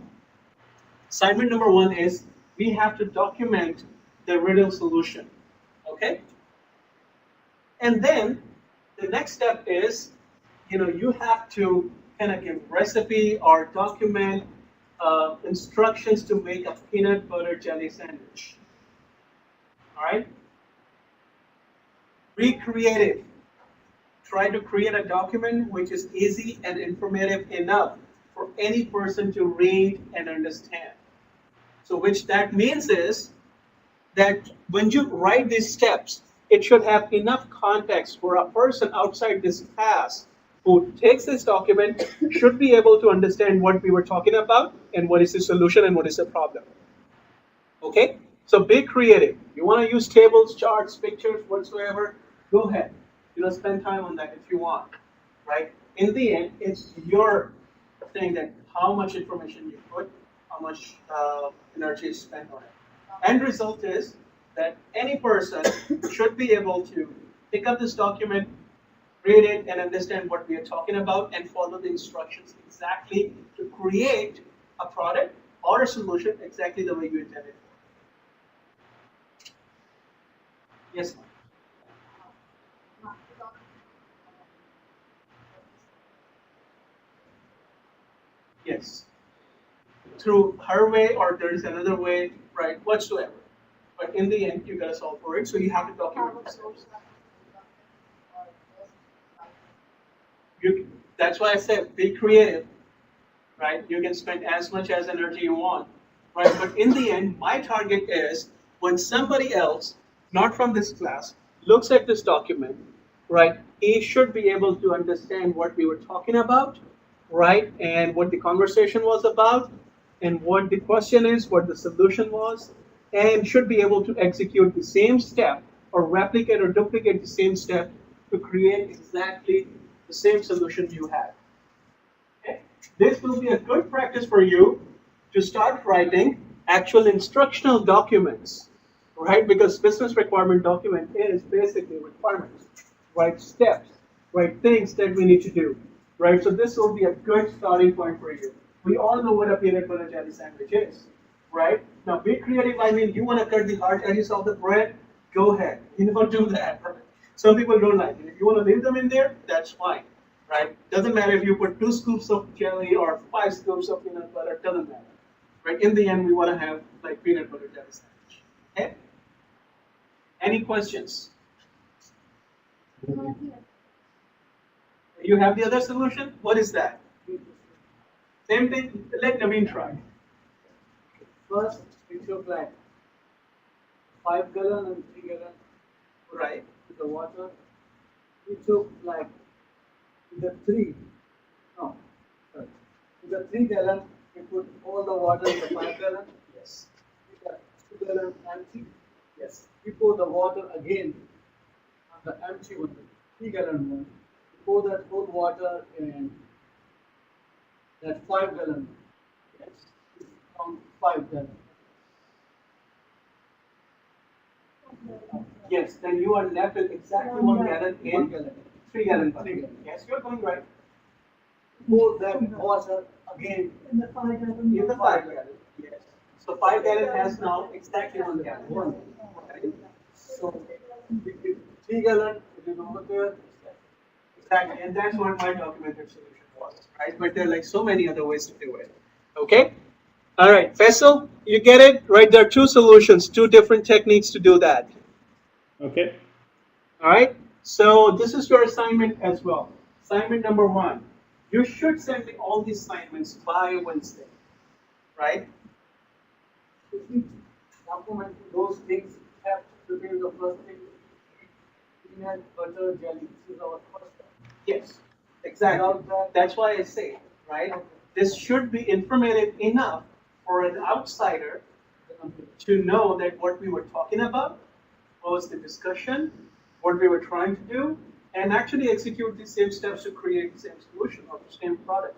Assignment number 1 is we have to document the riddle solution, okay? And then the next step is, you have to kind of give recipe or document instructions to make a peanut butter jelly sandwich, all right? Be creative. Try to create a document which is easy and informative enough for any person to read and understand. So which that means is that when you write these steps, it should have enough context for a person outside this class who takes this document should be able to understand what we were talking about and what is the solution and what is the problem. Okay? So be creative. You want to use tables, charts, pictures, whatsoever, go ahead. Spend time on that if you want. Right? In the end, it's your thing that how much information you put, how much energy is spent on it. End result is that any person should be able to pick up this document, read it, and understand what we are talking about and follow the instructions exactly to create a product or a solution exactly the way you intended for. Yes, ma'am. Yes. Through her way or there is another way, right, whatsoever. But in the end, you gotta solve for it, so you have to document yourself. That's why I said be creative, right? You can spend as much as energy you want, right? But in the end, my target is when somebody else, not from this class, looks at this document, right? He should be able to understand what we were talking about, right? And what the conversation was about, and what the question is, what the solution was, and should be able to execute the same step or replicate or duplicate the same step to create exactly the same solution you had. Okay? This will be a good practice for you to start writing actual instructional documents, right? Because business requirement document is basically requirements, right? Steps, right? Things that we need to do, right? So this will be a good starting point for you. We all know what a peanut butter jelly sandwich is, right? Now be creative. I mean, you want to cut the hard edges of the bread? Go ahead. Do that. Right? Some people don't like it. If you want to leave them in there, that's fine, right? Doesn't matter if you put 2 scoops of jelly or 5 scoops of peanut butter. Doesn't matter, right? In the end, we want to have like peanut butter jelly sandwich. Okay? Any questions? You have the other solution? What is that? Same thing. Let Naveen try. First, we took like 5 gallon and 3 gallon Right. with the water. We took like the 3, no, sorry. With the 3 gallon, we put all the water in the 5 gallon. Yes. With the 2 gallon empty, Yes. we pour the water again on the empty one, the 3 gallon one. We pour that whole water in that 5 gallon. Yes. From 5 gallon. Yes. Then you are left with exactly 1 gallon in 1 gallon. 3 gallon butter. 3 gallon. Yes, you're going right. Pour that water again In the 5 gallon. In the 5 gallon. Yes. So 5 gallon has now exactly 1 gallon. one. Right? So we did 3 gallon, it is over there. Exactly, and that's what my documented solution was, right? But there are like so many other ways to do it. Okay? All right, Faisal, you get it? Right, there are 2 solutions, 2 different techniques to do that. Okay. All right? So this is your assignment as well. Assignment number 1. You should send me all the assignments by Wednesday, right? isn't documenting those things have to be the first thing. Peanut butter jelly. This is our first step. Yes, exactly. Without that, That's why I say, right? Okay. This should be informative enough for an outsider to know that what we were talking about was the discussion, what we were trying to do, and actually execute the same steps to create the same solution or the same product.